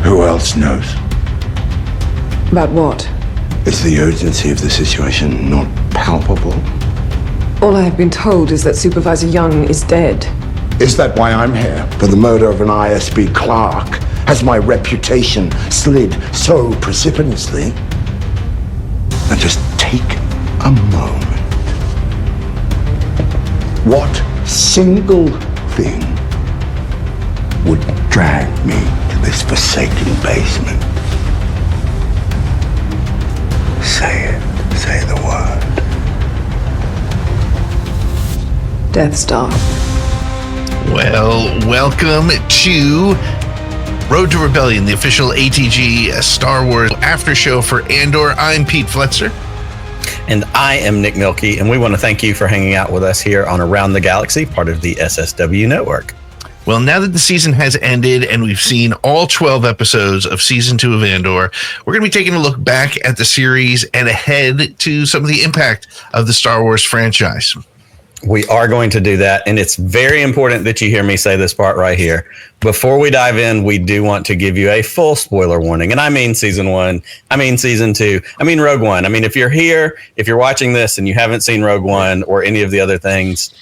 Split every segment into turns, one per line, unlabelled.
Who else knows?
About what?
Is the urgency of the situation not palpable?
All I have been told is that Supervisor Young is dead.
Is that why I'm here? For the murder of an ISB clerk? Has my reputation slid so precipitously? Now just take a moment. What single thing would drag me to this forsaken basement? Say it. Say the word.
Death Star.
Well, welcome to Road to Rebellion, the official ATG Star Wars after show for Andor. I'm Pete Fletzer.
And I am Nick Mielke, and we want to thank you for hanging out with us here on Around the Galaxy, part of the SSW network.
Well, now that the season has ended and we've seen all 12 episodes of season 2 of Andor, we're going to be taking a look back at the series and ahead to some of the impact of the Star Wars franchise.
We are going to do that, and it's very important that you hear me say this part right here. Before we dive in, we do want to give you a full spoiler warning, and I mean season 1, I mean season 2, I mean Rogue One. I mean, if you're here, if you're watching this and you haven't seen Rogue One or any of the other things,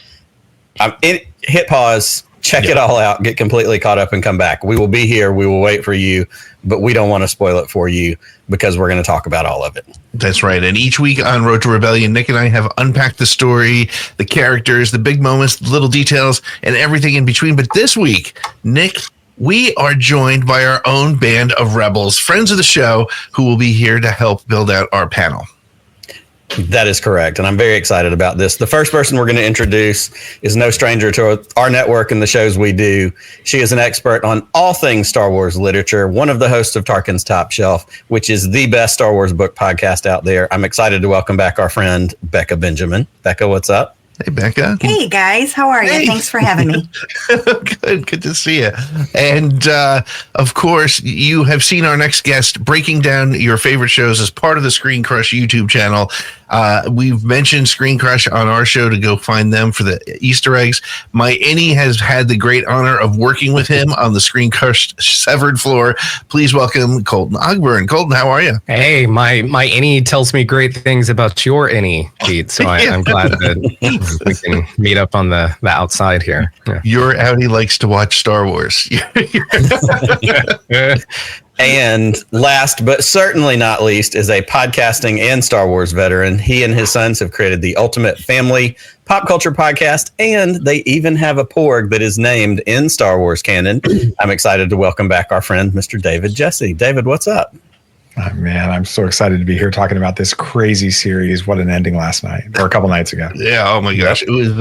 hit pause, check it all out, get completely caught up, and come back. We will be here. We will wait for you, but we don't want to spoil it for you because we're going to talk about all of it.
That's right. And each week on Road to Rebellion, Nick and I have unpacked the story, the characters, the big moments, the little details, and everything in between. But this week, Nick, we are joined by our own band of rebels, friends of the show, who will be here to help build out our panel.
That is correct, and I'm very excited about this. The first person we're going to introduce is no stranger to our network and the shows we do. She is an expert on all things Star Wars literature, one of the hosts of Tarkin's Top Shelf, which is the best Star Wars book podcast out there. I'm excited to welcome back our friend, Becca Benjamin. Becca, what's up?
Hey, Becca.
Hey, guys. How are you?
Hey.
Thanks for having me.
Good to see you. And, of course, you have seen our next guest breaking down your favorite shows as part of the ScreenCrush YouTube channel. We've mentioned ScreenCrush on our show to go find them for the Easter eggs. My Innie has had the great honor of working with him on the ScreenCrush severed floor. Please welcome Colton Ogburn. Colton, how are you?
Hey, my Innie tells me great things about your Innie, Pete. So I'm glad that we can meet up on the outside here. Yeah.
Your outie likes to watch Star Wars.
And last, but certainly not least, is a podcasting and Star Wars veteran. He and his sons have created the ultimate family pop culture podcast, and they even have a porg that is named in Star Wars canon. I'm excited to welcome back our friend, Mr. David Jesse. David, what's up?
Oh, man, I'm so excited to be here talking about this crazy series. What an ending last night, or a couple nights ago.
Yeah, oh my gosh. It was...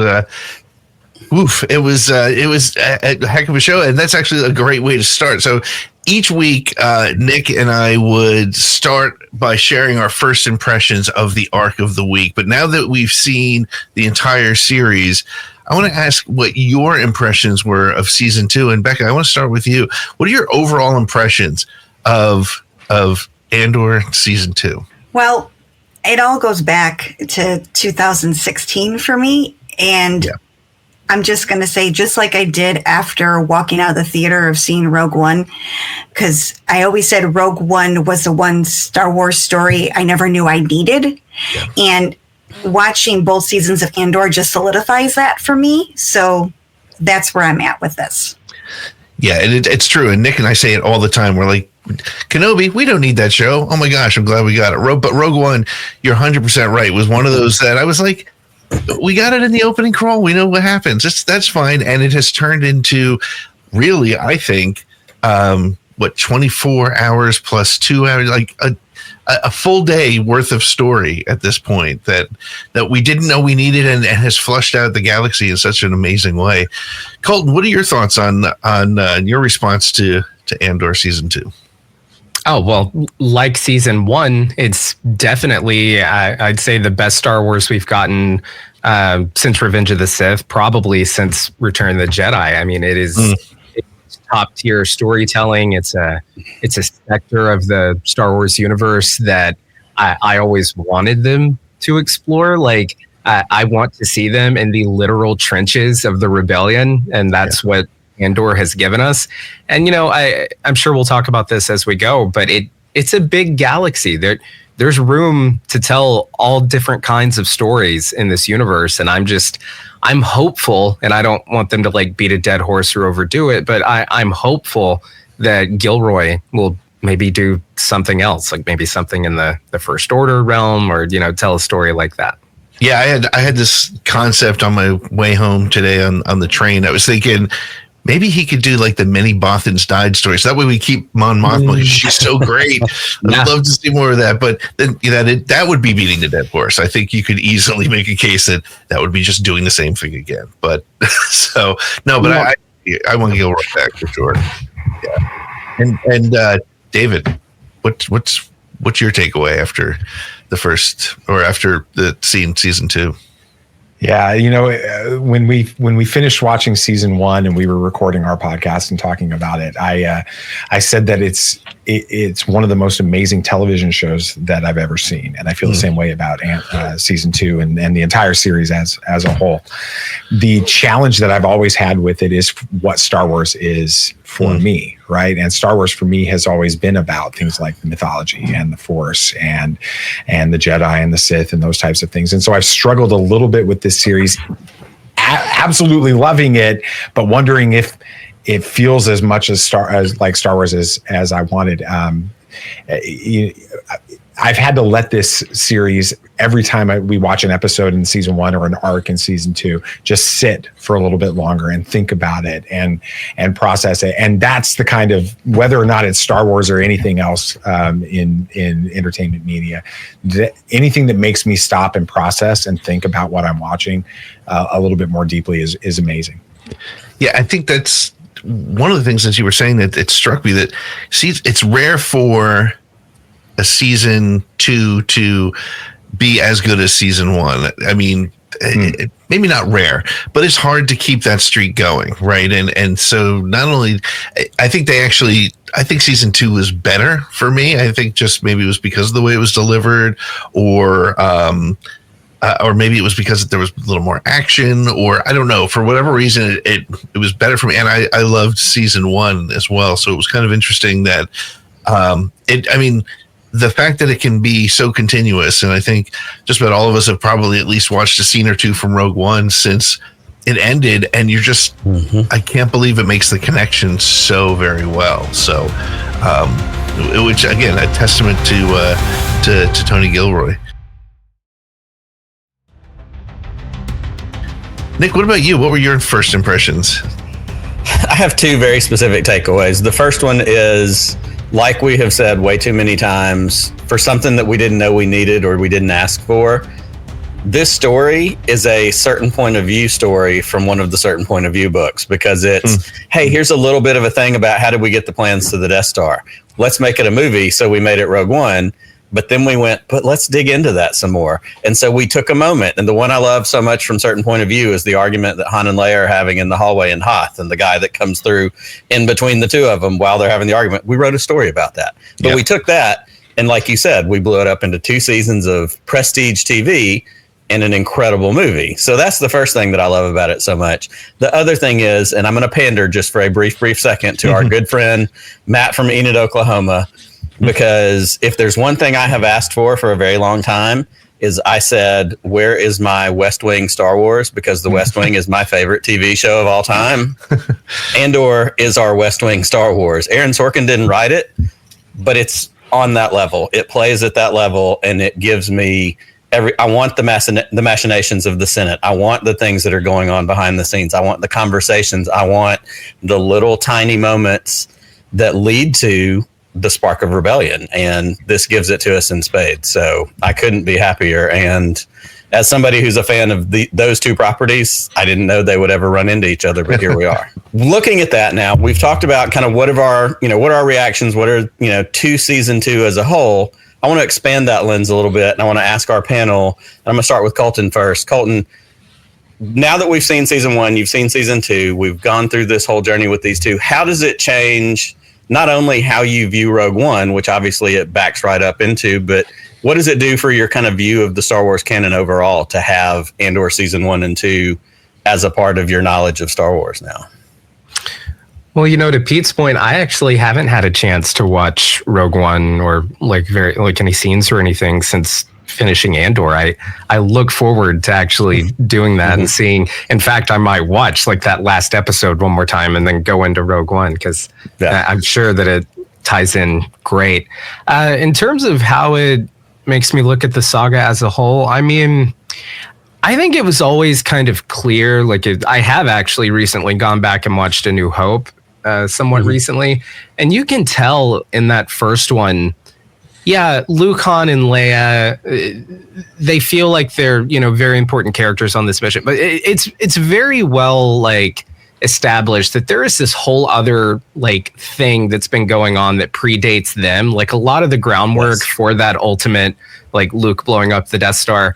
It was a heck of a show, and that's actually a great way to start. So each week, Nick and I would start by sharing our first impressions of the arc of the week. But now that we've seen the entire series, I want to ask what your impressions were of season 2. And Becca, I want to start with you. What are your overall impressions of Andor season 2?
Well, it all goes back to 2016 for me. And I'm just going to say, just like I did after walking out of the theater of seeing Rogue One, because I always said Rogue One was the one Star Wars story I never knew I needed. Yeah. And watching both seasons of Andor just solidifies that for me. So that's where I'm at with this.
Yeah, and it's true. And Nick and I say it all the time. We're like, Kenobi, we don't need that show. Oh my gosh, I'm glad we got it. But Rogue One, you're 100% right, was one of those that I was like, we got it in the opening crawl. We know what happens. That's fine. And it has turned into really, I think, 24 hours plus 2 hours, like a full day worth of story at this point that we didn't know we needed and has flushed out the galaxy in such an amazing way. Colton, what are your thoughts on your response to Andor season 2?
Oh, well, like season 1, it's definitely, I'd say, the best Star Wars we've gotten since Revenge of the Sith, probably since Return of the Jedi. I mean, it is it's top tier storytelling. It's a sector of the Star Wars universe that I always wanted them to explore. Like, I want to see them in the literal trenches of the rebellion, and that's what Andor has given us. And, I'm sure we'll talk about this as we go, but it's a big galaxy. There's room to tell all different kinds of stories in this universe. And I'm hopeful, and I don't want them to like beat a dead horse or overdo it, but I'm hopeful that Gilroy will maybe do something else, like maybe something in the First Order realm, or, tell a story like that.
Yeah, I had this concept on my way home today on the train. I was thinking maybe he could do like the many Bothans died stories. That way we keep Mon Mothma. She's so great. I'd love to see more of that. But then that would be beating the dead horse. I think you could easily make a case that would be just doing the same thing again. But I want to go right back for sure. Yeah. And David, what's your takeaway after the first, or after the season 2?
Yeah, when we finished watching season 1 and we were recording our podcast and talking about it, I said that it's one of the most amazing television shows that I've ever seen, and I feel the same way about season 2 and the entire series as a whole. The challenge that I've always had with it is what Star Wars is for me, right? And Star Wars for me has always been about things like the mythology and the Force and the Jedi and the Sith and those types of things. And so I've struggled a little bit with this series, absolutely loving it, but wondering if it feels as much as Star Wars as I wanted. I've had to let this series, every time we watch an episode in season 1 or an arc in season 2, just sit for a little bit longer and think about it and process it. And that's the kind of, whether or not it's Star Wars or anything else in entertainment media, anything that makes me stop and process and think about what I'm watching a little bit more deeply is amazing.
Yeah, I think that's one of the things, as you were saying, that it struck me that it's rare for a season 2 to be as good as season 1. I mean, maybe not rare, but it's hard to keep that streak going, right? And so not only, I think season 2 was better for me. I think just maybe it was because of the way it was delivered, or maybe it was because there was a little more action, or I don't know, for whatever reason, it was better for me. And I loved season 1 as well. So it was kind of interesting that, the fact that it can be so continuous, and I think just about all of us have probably at least watched a scene or two from Rogue One since it ended, and you're just, I can't believe it makes the connection so very well. So, which again, a testament to Tony Gilroy. Nick, what about you? What were your first impressions?
I have 2 very specific takeaways. The first one is, like we have said way too many times, for something that we didn't know we needed or we didn't ask for, this story is a certain point of view story from one of the certain point of view books, because it's, hey, here's a little bit of a thing about how did we get the plans to the Death Star. Let's make it a movie. So we made it Rogue One. But then we went, but let's dig into that some more. And so we took a moment. And the one I love so much from certain point of view is the argument that Han and Leia are having in the hallway in Hoth, and the guy that comes through in between the two of them while they're having the argument. We wrote a story about that. But we took that, and like you said, we blew it up into 2 seasons of prestige TV and an incredible movie. So that's the first thing that I love about it so much. The other thing is, and I'm going to pander just for a brief second to our good friend Matt from Enid, Oklahoma, because if there's one thing I have asked for a very long time, is I said, where is my West Wing Star Wars? Because the West Wing is my favorite TV show of all time. Andor is our West Wing Star Wars. Aaron Sorkin didn't write it, but it's on that level. It plays at that level, and it gives me I want the machinations of the Senate. I want the things that are going on behind the scenes. I want the conversations. I want the little tiny moments that lead to the spark of rebellion, and this gives it to us in spades. So I couldn't be happier. And as somebody who's a fan of those 2 properties, I didn't know they would ever run into each other, but here we are. Looking at that now, we've talked about kind of what are our reactions, what are, to season 2 as a whole. I want to expand that lens a little bit, and I want to ask our panel, and I'm going to start with Colton first. Colton, now that we've seen season 1, you've seen season 2, we've gone through this whole journey with these 2. How does it change not only how you view Rogue One, which obviously it backs right up into, but what does it do for your kind of view of the Star Wars canon overall to have Andor season 1 and 2 as a part of your knowledge of Star Wars now?
Well, to Pete's point, I actually haven't had a chance to watch Rogue One or like any scenes or anything since finishing Andor. I look forward to actually doing that and seeing. In fact, I might watch like that last episode one more time and then go into Rogue One because I'm sure that it ties in great. In terms of how it makes me look at the saga as a whole, I mean, I think it was always kind of clear. Like I have actually recently gone back and watched A New Hope somewhat recently, and you can tell in that first one, Luke, Han, and Leia, they feel like they're very important characters on this mission, but it's very well like established that there is this whole other like thing that's been going on that predates them. Like a lot of the groundwork for that ultimate, like Luke blowing up the Death Star.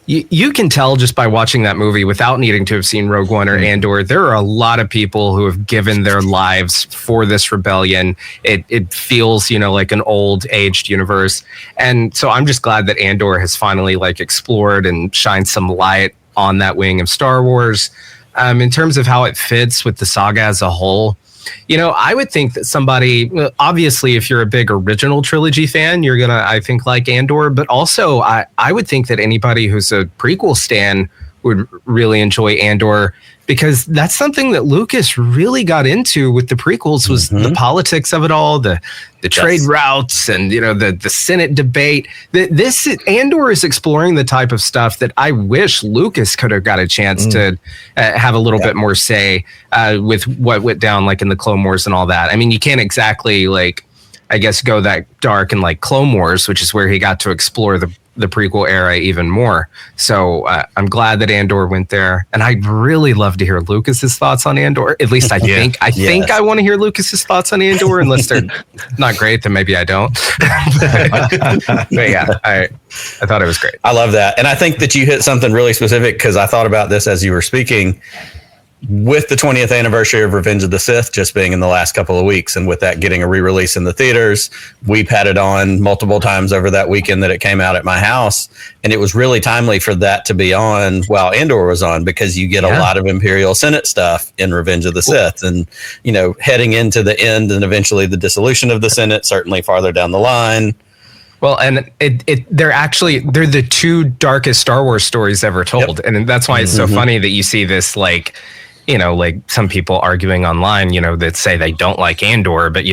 You can tell just by watching that movie without needing to have seen Rogue One or Andor, there are a lot of people who have given their lives for this rebellion. It feels, like an old aged universe. And so I'm just glad that Andor has finally like explored and shined some light on that wing of Star Wars. In terms of how it fits with the saga as a whole, I would think that somebody, obviously, if you're a big original trilogy fan, you're going to, I think, like Andor. But also, I would think that anybody who's a prequel stan would really enjoy Andor, because that's something that Lucas really got into with the prequels was the politics of it all, the trade routes and, the Senate debate. This Andor is exploring the type of stuff that I wish Lucas could have got a chance to have a little bit more say with what went down like in the Clone Wars and all that. I mean, you can't exactly like, I guess, go that dark in like Clone Wars, which is where he got to explore the prequel era even more. So I'm glad that Andor went there, and I'd really love to hear Lucas's thoughts on Andor. At least I think I want to hear Lucas's thoughts on Andor, unless they're not great, then maybe I don't. But yeah, I thought it was great.
I love that, and I think that you hit something really specific, because I thought about this as you were speaking. With the 20th anniversary of Revenge of the Sith just being in the last couple of weeks, and with that getting a re-release in the theaters, we've had it on multiple times over that weekend that it came out at my house. And it was really timely for that to be on while Andor was on, because you get a lot of Imperial Senate stuff in Revenge of the Sith. And, heading into the end and eventually the dissolution of the Senate, certainly farther down the line.
Well, and they're the two darkest Star Wars stories ever told. Yep. And that's why it's so funny that you see this like, like some people arguing online, that say they don't like Andor, but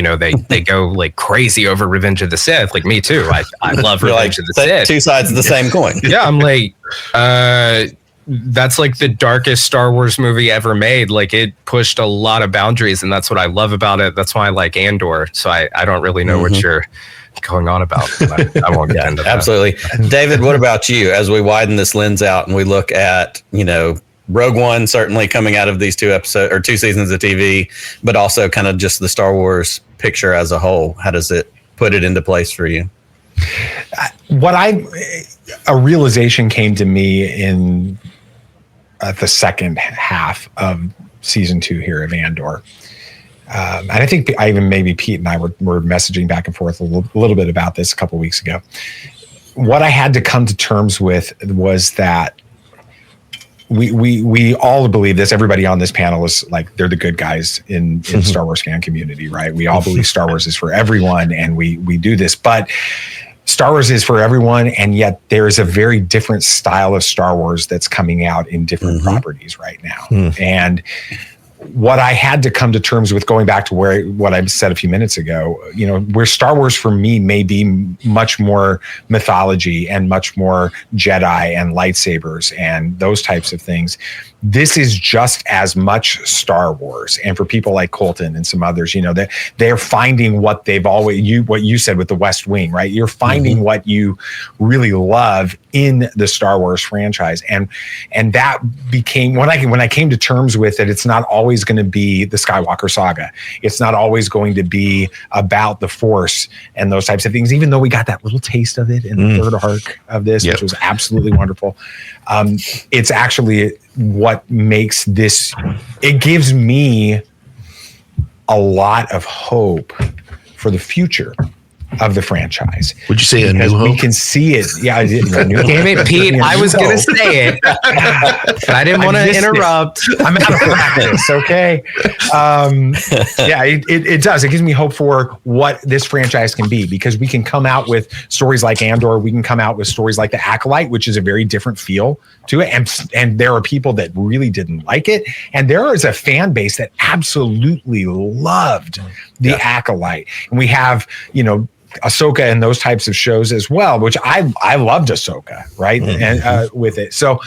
they go like crazy over Revenge of the Sith. Like me too. I love Revenge of the Sith.
Two sides of the same coin.
Yeah, I'm like, that's like the darkest Star Wars movie ever made. Like it pushed a lot of boundaries, and that's what I love about it. That's why I like Andor. So I don't really know what you're going on about. I won't get into that.
Absolutely. David, what about you? As we widen this lens out and we look at, Rogue One certainly coming out of these two seasons of TV, but also kind of just the Star Wars picture as a whole. How does it put it into place for you?
A realization came to me in the second half of season 2 here of Andor. And I think maybe Pete and I were messaging back and forth a little bit about this a couple of weeks ago. What I had to come to terms with was that we all believe this. Everybody on this panel is like, they're the good guys in Star Wars fan community, right? We all believe Star Wars is for everyone, and we do this, but Star Wars is for everyone, and yet there is a very different style of Star Wars that's coming out in different properties right now. And what I had to come to terms with, going back to what I said a few minutes ago, where Star Wars for me may be much more mythology and much more Jedi and lightsabers and those types of things. This is just as much Star Wars. And for people like Colton and some others, they're finding what they've always, what you said with the West Wing, right? You're finding what you really love in the Star Wars franchise. And that became, when I came to terms with it, it's not always going to be the Skywalker saga. It's not always going to be about the Force and those types of things, even though we got that little taste of it in the third arc of this, which was absolutely wonderful. It's actually what makes this, it gives me a lot of hope for the future of the franchise.
Would you say A
Because
New Hope?
we can see it. Yeah, I did.
Damn it, Pete. I was going to say it, but I didn't want to interrupt.
I'm out of practice. Okay. Yeah, it does. It gives me hope for what this franchise can be, because we can come out with stories like Andor. We can come out with stories like The Acolyte, which is a very different feel to it. And there are people that really didn't like it. And there is a fan base that absolutely loved The Acolyte. And we have, Ahsoka and those types of shows as well, which I loved Ahsoka, right? And with it. So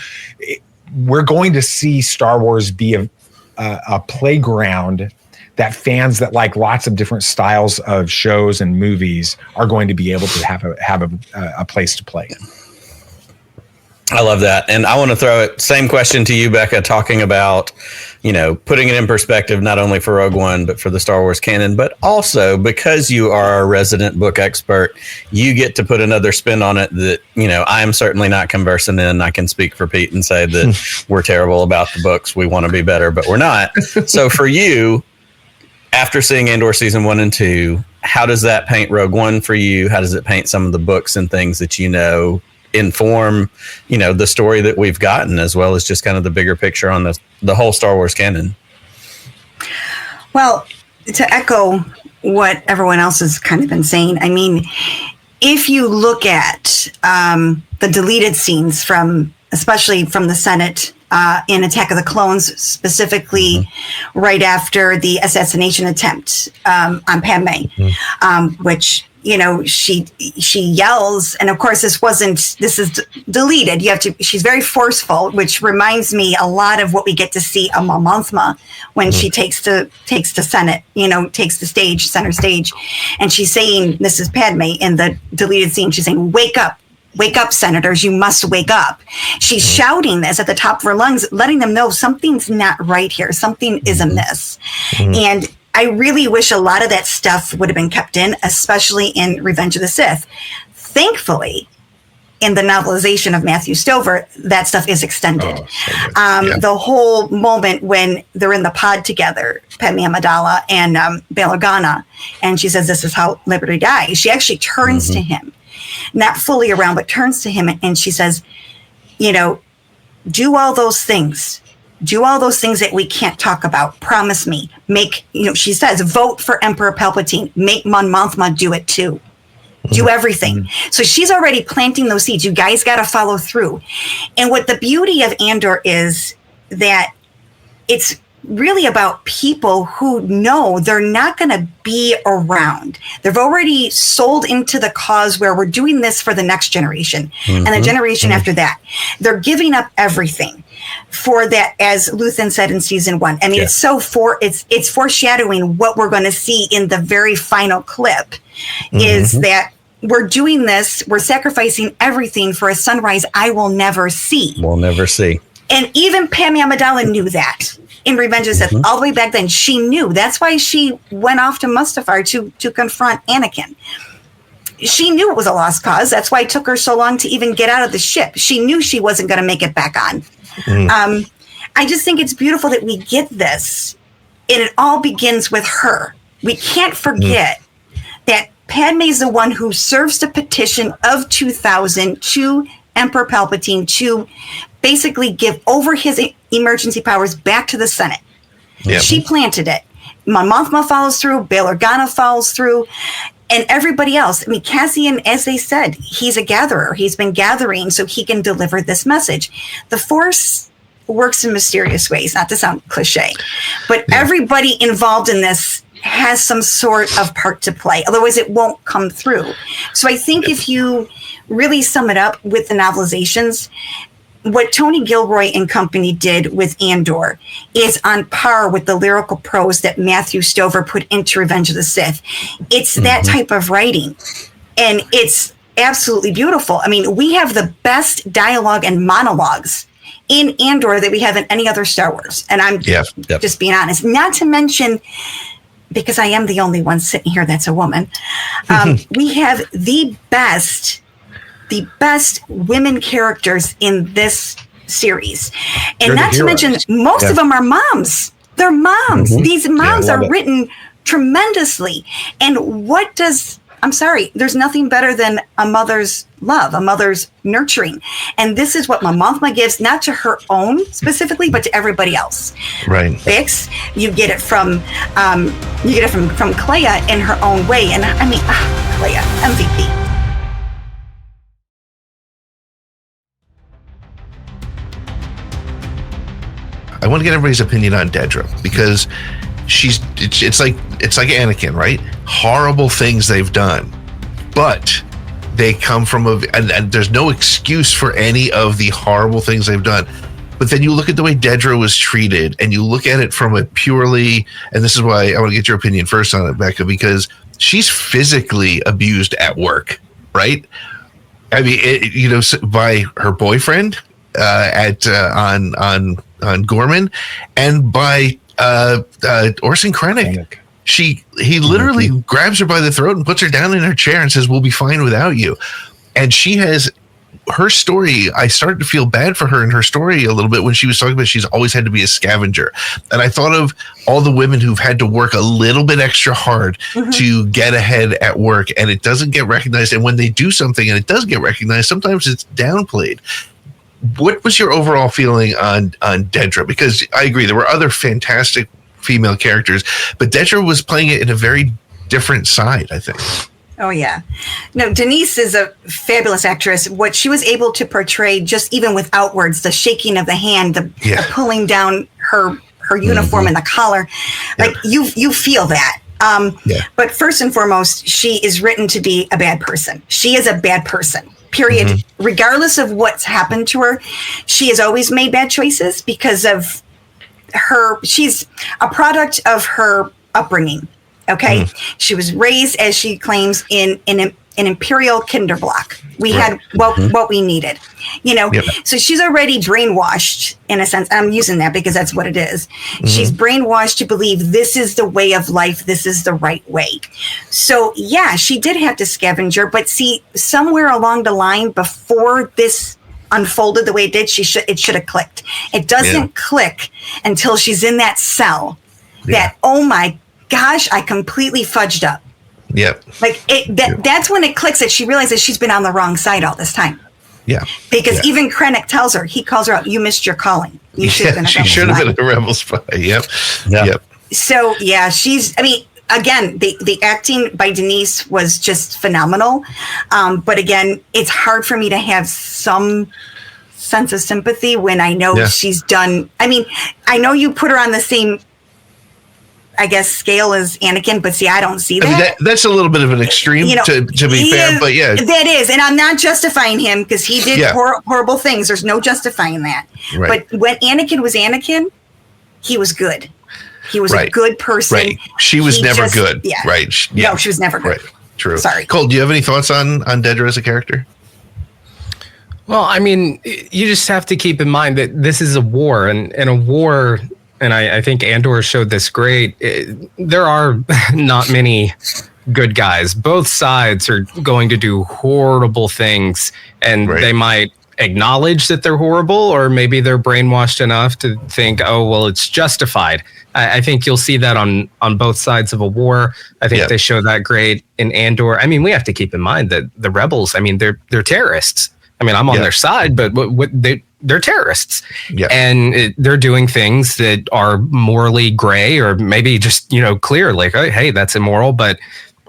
we're going to see Star Wars be a playground that fans that like lots of different styles of shows and movies are going to be able to have a place to play in.
I love that. And I want to throw it, same question to you, Becca, talking about, putting it in perspective, not only for Rogue One, but for the Star Wars canon, but also because you are a resident book expert, you get to put another spin on it that, I'm certainly not conversant in. I can speak for Pete and say that we're terrible about the books. We want to be better, but we're not. So for you, after seeing Andor season 1 and 2, how does that paint Rogue One for you? How does it paint some of the books and things that inform the story that we've gotten, as well as just kind of the bigger picture on the whole Star Wars canon?
Well, to echo what everyone else has kind of been saying, I mean, if you look at the deleted scenes especially from the Senate in Attack of the Clones, specifically right after the assassination attempt on Padme, which she yells, and of course this is deleted. She's very forceful, which reminds me a lot of what we get to see of Mon Mothma when she takes the Senate, takes the stage, center stage, and she's saying, this is Padme in the deleted scene, she's saying, wake up, senators, you must wake up. She's shouting this at the top of her lungs, letting them know something's not right here, something is amiss. And I really wish a lot of that stuff would have been kept in, especially in Revenge of the Sith. Thankfully, in the novelization of Matthew Stover, that stuff is extended. The whole moment when they're in the pod together, Padme Amidala and Bail Organa, and she says, this is how liberty dies. She actually turns to him, not fully around, but turns to him, and she says, do all those things. Do all those things that we can't talk about. Promise me. She says, vote for Emperor Palpatine. Make Mon Mothma do it too. Do everything. So she's already planting those seeds. You guys got to follow through. And what the beauty of Andor is that it's really about people who know they're not going to be around. They've already sold into the cause where we're doing this for the next generation and the generation after that. They're giving up everything for that, as Luthen said in season 1. I mean, it's foreshadowing what we're going to see in the very final clip is that we're doing this, we're sacrificing everything for a sunrise I will never see.
We'll never see.
And even Padme Amidala knew that in Revenge of the Sith. All the way back then, she knew. That's why she went off to Mustafar to confront Anakin. She knew it was a lost cause. That's why it took her so long to even get out of the ship. She knew she wasn't going to make it back on. I just think it's beautiful that we get this, and it all begins with her. We can't forget that Padme is the one who serves the petition of 2000 to Emperor Palpatine to basically give over his emergency powers back to the Senate. She planted it. Mon Mothma follows through, Bail Organa follows through, and everybody else. I mean, Cassian, as they said, he's a gatherer. He's been gathering so he can deliver this message. The Force works in mysterious ways, not to sound cliche, but everybody involved in this has some sort of part to play. Otherwise, it won't come through. So I think if you really sum it up with the novelizations, what Tony Gilroy and company did with Andor is on par with the lyrical prose that Matthew Stover put into Revenge of the Sith. It's that type of writing, and it's absolutely beautiful. I mean, we have the best dialogue and monologues in Andor that we have in any other Star Wars. And I'm just being honest. Not to mention, because I am the only one sitting here that's a woman, we have the best women characters in this series. And
They're
not
the
to mention, most of them are moms. They're moms. These moms are written tremendously. And what does I'm sorry, there's nothing better than a mother's love, a mother's nurturing. And this is what my Maarva gives, not to her own specifically, but to everybody else.
Right.
Bix, you get it from Clea in her own way. And I mean, Clea, MVP.
I want to get everybody's opinion on Dedra, because it's like Anakin, right? Horrible things they've done, but they come from and there's no excuse for any of the horrible things they've done. But then you look at the way Dedra was treated, and you look at it from a purely, and this is why I want to get your opinion first on it, Becca, because she's physically abused at work, right? I mean, by her boyfriend on Gorman, and by Orson Krennic. He literally grabs her by the throat and puts her down in her chair and says, "We'll be fine without you." And she has her story. I started to feel bad for her in her story a little bit when she was talking about she's always had to be a scavenger. And I thought of all the women who've had to work a little bit extra hard to get ahead at work, and it doesn't get recognized. And when they do something and it does get recognized, sometimes it's downplayed. What was your overall feeling on Dedra? Because I agree, there were other fantastic female characters, but Dedra was playing it in a very different side, I think.
Oh, yeah. No, Denise is a fabulous actress. What she was able to portray, just even without words, the shaking of the hand, the pulling down her uniform and the collar, like you feel that. But first and foremost, she is written to be a bad person. She is a bad person. Period. Regardless of what's happened to her, she has always made bad choices because of she's a product of her upbringing. Okay. She was raised, as she claims, in an imperial kinderblock. We had what we needed, so she's already brainwashed in a sense. I'm using that because that's what it is. She's brainwashed to believe this is the way of life. This is the right way. So yeah, she did have to scavenger, but see, somewhere along the line before this unfolded the way it did, it should have clicked. It doesn't click until she's in that cell that, oh my gosh, I completely fudged up.
Yep.
Like that's when it clicks that she realizes she's been on the wrong side all this time.
Yeah.
Because even Krennic tells her, he calls her out, you missed your calling. You should have been a rebel spy. She should have been
a rebel spy. Yep.
So yeah, again, the acting by Denise was just phenomenal. But again, it's hard for me to have some sense of sympathy when I know she's done. I mean, I know you put her on the same, I guess, scale as Anakin, but see, I don't see that. I mean,
that's a little bit of an extreme to be fair, but yeah.
That is, and I'm not justifying him because he did horrible things. There's no justifying that. Right. But when Anakin was Anakin, he was good. He was a good person.
Right. She was never good. Yeah. Right. Yeah.
No, she was never good.
Right. True.
Sorry.
Cole, do you have any thoughts on Dedra as a character?
Well, I mean, you just have to keep in mind that this is a war, and a war, and I think Andor showed this great. There are not many good guys. Both sides are going to do horrible things, and they might acknowledge that they're horrible, or maybe they're brainwashed enough to think, oh, well, it's justified. I think you'll see that on both sides of a war. I think they show that great in Andor. I mean, we have to keep in mind that the rebels, I mean, they're terrorists. I mean, I'm on their side, but they're terrorists, and they're doing things that are morally gray, or maybe just clear, like, oh, hey, that's immoral, but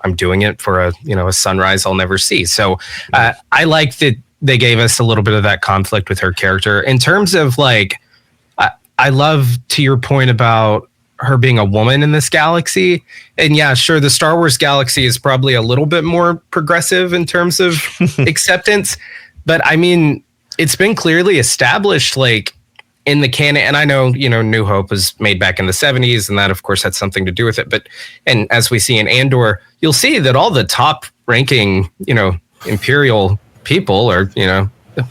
I'm doing it for a sunrise I'll never see. So I like that they gave us a little bit of that conflict with her character. In terms of like, I love, to your point about her being a woman in this galaxy, and yeah, sure, the Star Wars galaxy is probably a little bit more progressive in terms of acceptance. But I mean, it's been clearly established, like in the canon, and I know, New Hope was made back in the 70s, and that of course had something to do with it. But, and as we see in Andor, you'll see that all the top ranking, Imperial people are,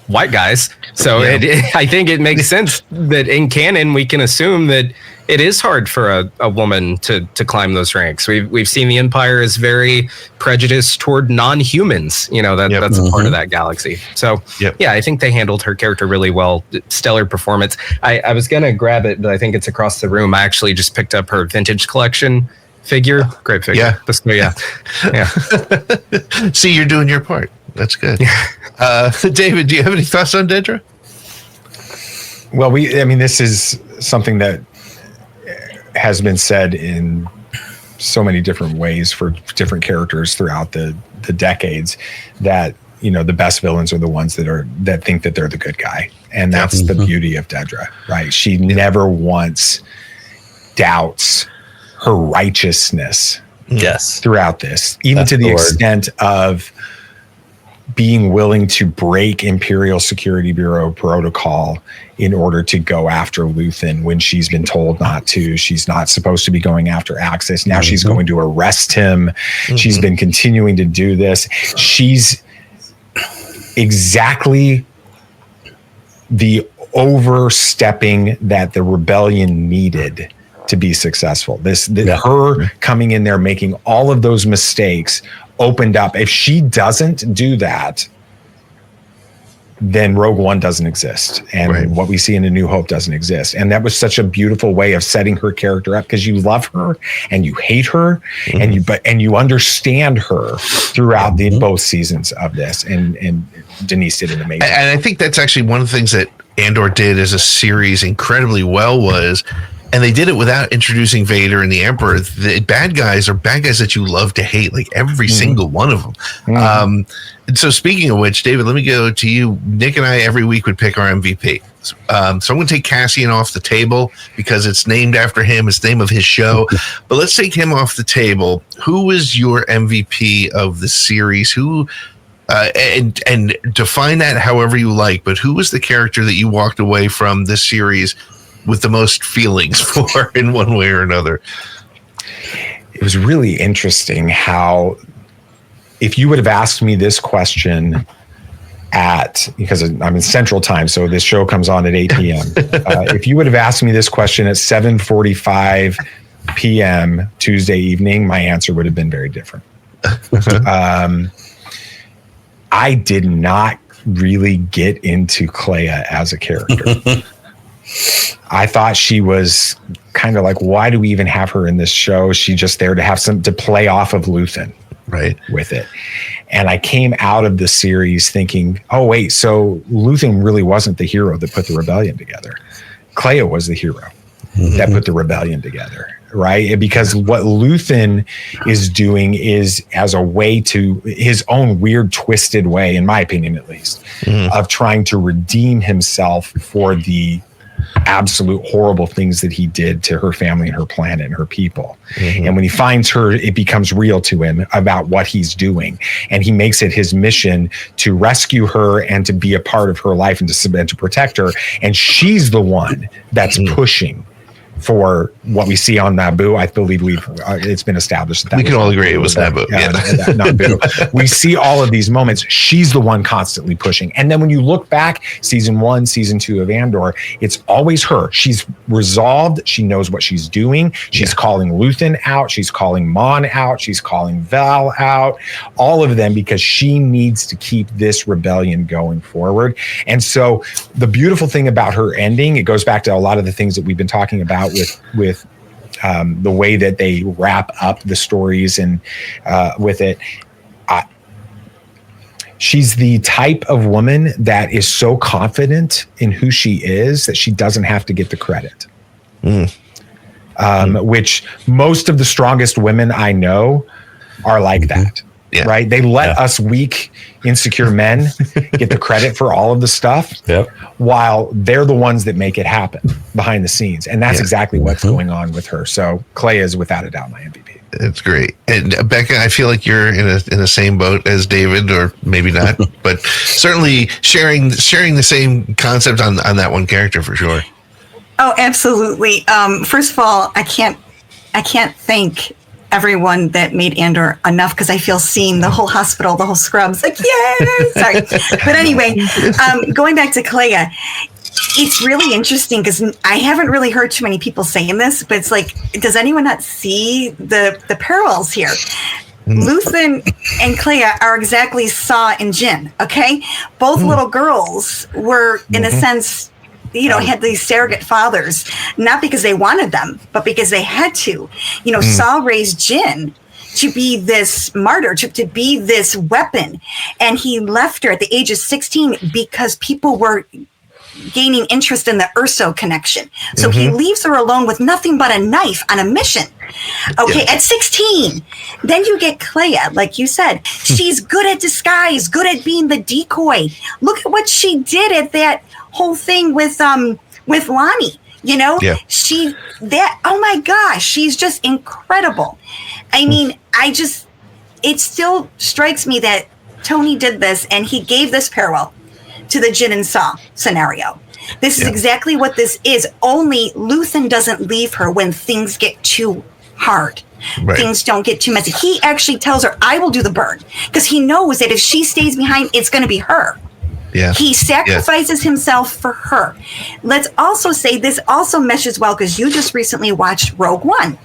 white guys. So I think it makes sense that in canon, we can assume that it is hard for a woman to climb those ranks. We've seen the Empire is very prejudiced toward non-humans. That's a part of that galaxy. So I think they handled her character really well. Stellar performance. I was gonna grab it, but I think it's across the room. I actually just picked up her vintage collection figure. Great figure.
Yeah.
Yeah.
See, you're doing your part. That's good. David, do you have any thoughts on Dedra?
Well, this is something that has been said in so many different ways for different characters throughout the decades, that the best villains are the ones that think that they're the good guy, and that's the beauty of Dedra, right? She never once doubts her righteousness.
Yes,
throughout this, even
that's
to the extent of being willing to break Imperial Security Bureau protocol in order to go after Luthen when she's been told not to. She's not supposed to be going after Axis. Now she's going to arrest him. She's been continuing to do this. She's exactly the overstepping that the rebellion needed to be successful. Her coming in there, making all of those mistakes, opened up. If she doesn't do that, then Rogue One doesn't exist, and what we see in A New Hope doesn't exist. And that was such a beautiful way of setting her character up, because you love her and you hate her, and you understand her throughout both seasons of this. And Denise did an amazing.
And I think that's actually one of the things that Andor did as a series incredibly well was. And they did it without introducing Vader and the Emperor. The bad guys are bad guys that you love to hate, like every single one of them. And so speaking of which, David, let me go to you. Nick and I every week would pick our MVP. So I'm going to take Cassian off the table because it's named after him. It's the name of his show. But let's take him off the table. Who was your MVP of the series? Who and define that however you like, but who was the character that you walked away from this series with the most feelings for in one way or another?
It was really interesting how, if you would have asked me this question because I'm in Central Time, so this show comes on at 8 p.m. If you would have asked me this question at 7:45 p.m. Tuesday evening, my answer would have been very different. I did not really get into Clea as a character. I thought she was kind of like, why do we even have her in this show? She's just there to have to play off of Luthen, with it. And I came out of the series thinking, oh wait, so Luthen really wasn't the hero that put the rebellion together. Clea was the hero that put the rebellion together, right? Because what Luthen is doing is as a way to his own weird, twisted way, in my opinion at least, of trying to redeem himself for the absolute horrible things that he did to her family and her planet and her people. And when he finds her, it becomes real to him about what he's doing. And he makes it his mission to rescue her and to be a part of her life and to protect her. And she's the one that's pushing for what we see on Naboo. I believe it's been established that
we can all agree it was Naboo.
Naboo. We see all of these moments. She's the one constantly pushing. And then when you look back, season 1, season 2 of Andor, it's always her. She's resolved. She knows what she's doing. She's calling Luthen out. She's calling Mon out. She's calling Val out. All of them, because she needs to keep this rebellion going forward. And so the beautiful thing about her ending, it goes back to a lot of the things that we've been talking about with the way that they wrap up the stories and with it. She's the type of woman that is so confident in who she is that she doesn't have to get the credit. Which most of the strongest women I know are like that. Yeah. Right? They let us weak, insecure men get the credit for all of the stuff while they're the ones that make it happen behind the scenes. And that's exactly what's going on with her. So Clea is without a doubt my MVP.
It's great. And Becca, I feel like you're in the same boat as David, or maybe not, but certainly sharing the same concept on that one character for sure.
Oh, absolutely. First of all, I can't thank everyone that made Andor enough, because I feel seen. The whole hospital, the whole scrubs, like, yay! Sorry. But anyway, going back to Clea, it's really interesting because I haven't really heard too many people saying this, but it's like, does anyone not see the parallels here? Luthen and Clea are exactly Saw and Jin, okay? Both little girls were, in a sense, had these surrogate fathers, not because they wanted them, but because they had to. Saul raised Jin to be this martyr, to be this weapon. And he left her at the age of 16 because people were gaining interest in the Urso connection. So he leaves her alone with nothing but a knife on a mission. Okay, at 16. Then you get Clea, like you said. She's good at disguise, good at being the decoy. Look at what she did at that whole thing with Lonnie. Oh my gosh, she's just incredible. I mean, it still strikes me that Tony did this and he gave this parallel to the Jin and Saw scenario. This is exactly what this is. Only Luthen doesn't leave her when things get too hard. Right. Things don't get too messy. He actually tells her, I will do the burn. Because he knows that if she stays behind, it's going to be her. Yeah. He sacrifices himself for her. Let's also say this also meshes well because you just recently watched Rogue One.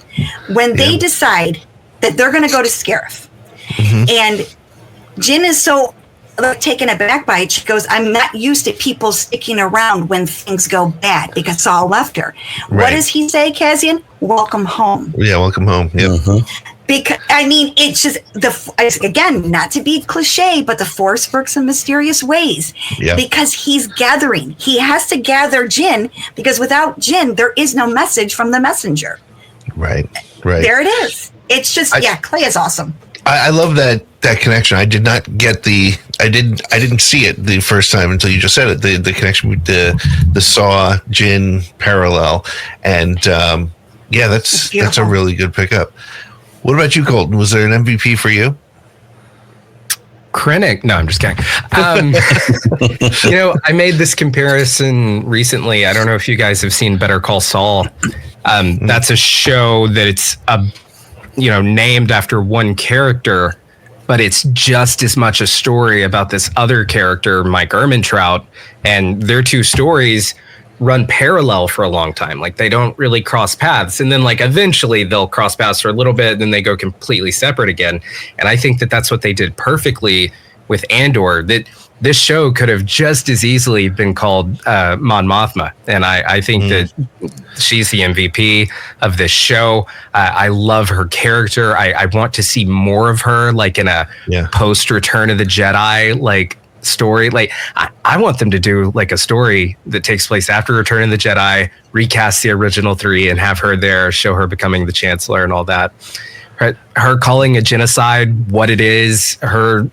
When they decide that they're going to go to Scarif. And Jin is so taken aback by it. She goes, I'm not used to people sticking around when things go bad because Saul left her. Right. What does he say, Cassian? Welcome home.
Yeah, welcome home. Yep.
Because it's just again, not to be cliche, but the Force works in mysterious ways. Yeah. Because he's gathering. He has to gather Jin because without Jin, there is no message from the messenger.
Right.
There it is. It's just Clay is awesome.
I love that connection. I did not get I didn't see it the first time until you just said it. The connection with the Saw Jin parallel, and that's a really good pickup. What about you, Colton? Was there an MVP for you?
Krennic. No, I'm just kidding. I made this comparison recently. I don't know if you guys have seen Better Call Saul. That's a show that it's named after one character, but it's just as much a story about this other character, Mike Ehrmantraut, and their two stories run parallel for a long time. Like they don't really cross paths. And then eventually they'll cross paths for a little bit, and then they go completely separate again. And I think that that's what they did perfectly with Andor, that this show could have just as easily been called Mon Mothma. And I think that she's the MVP of this show. I love her character. I want to see more of her, in a post Return of the Jedi, story. I want them to do a story that takes place after Return of the Jedi, recast the original 3 and have her there, show her becoming the Chancellor and all that. Her calling a genocide what it is, her,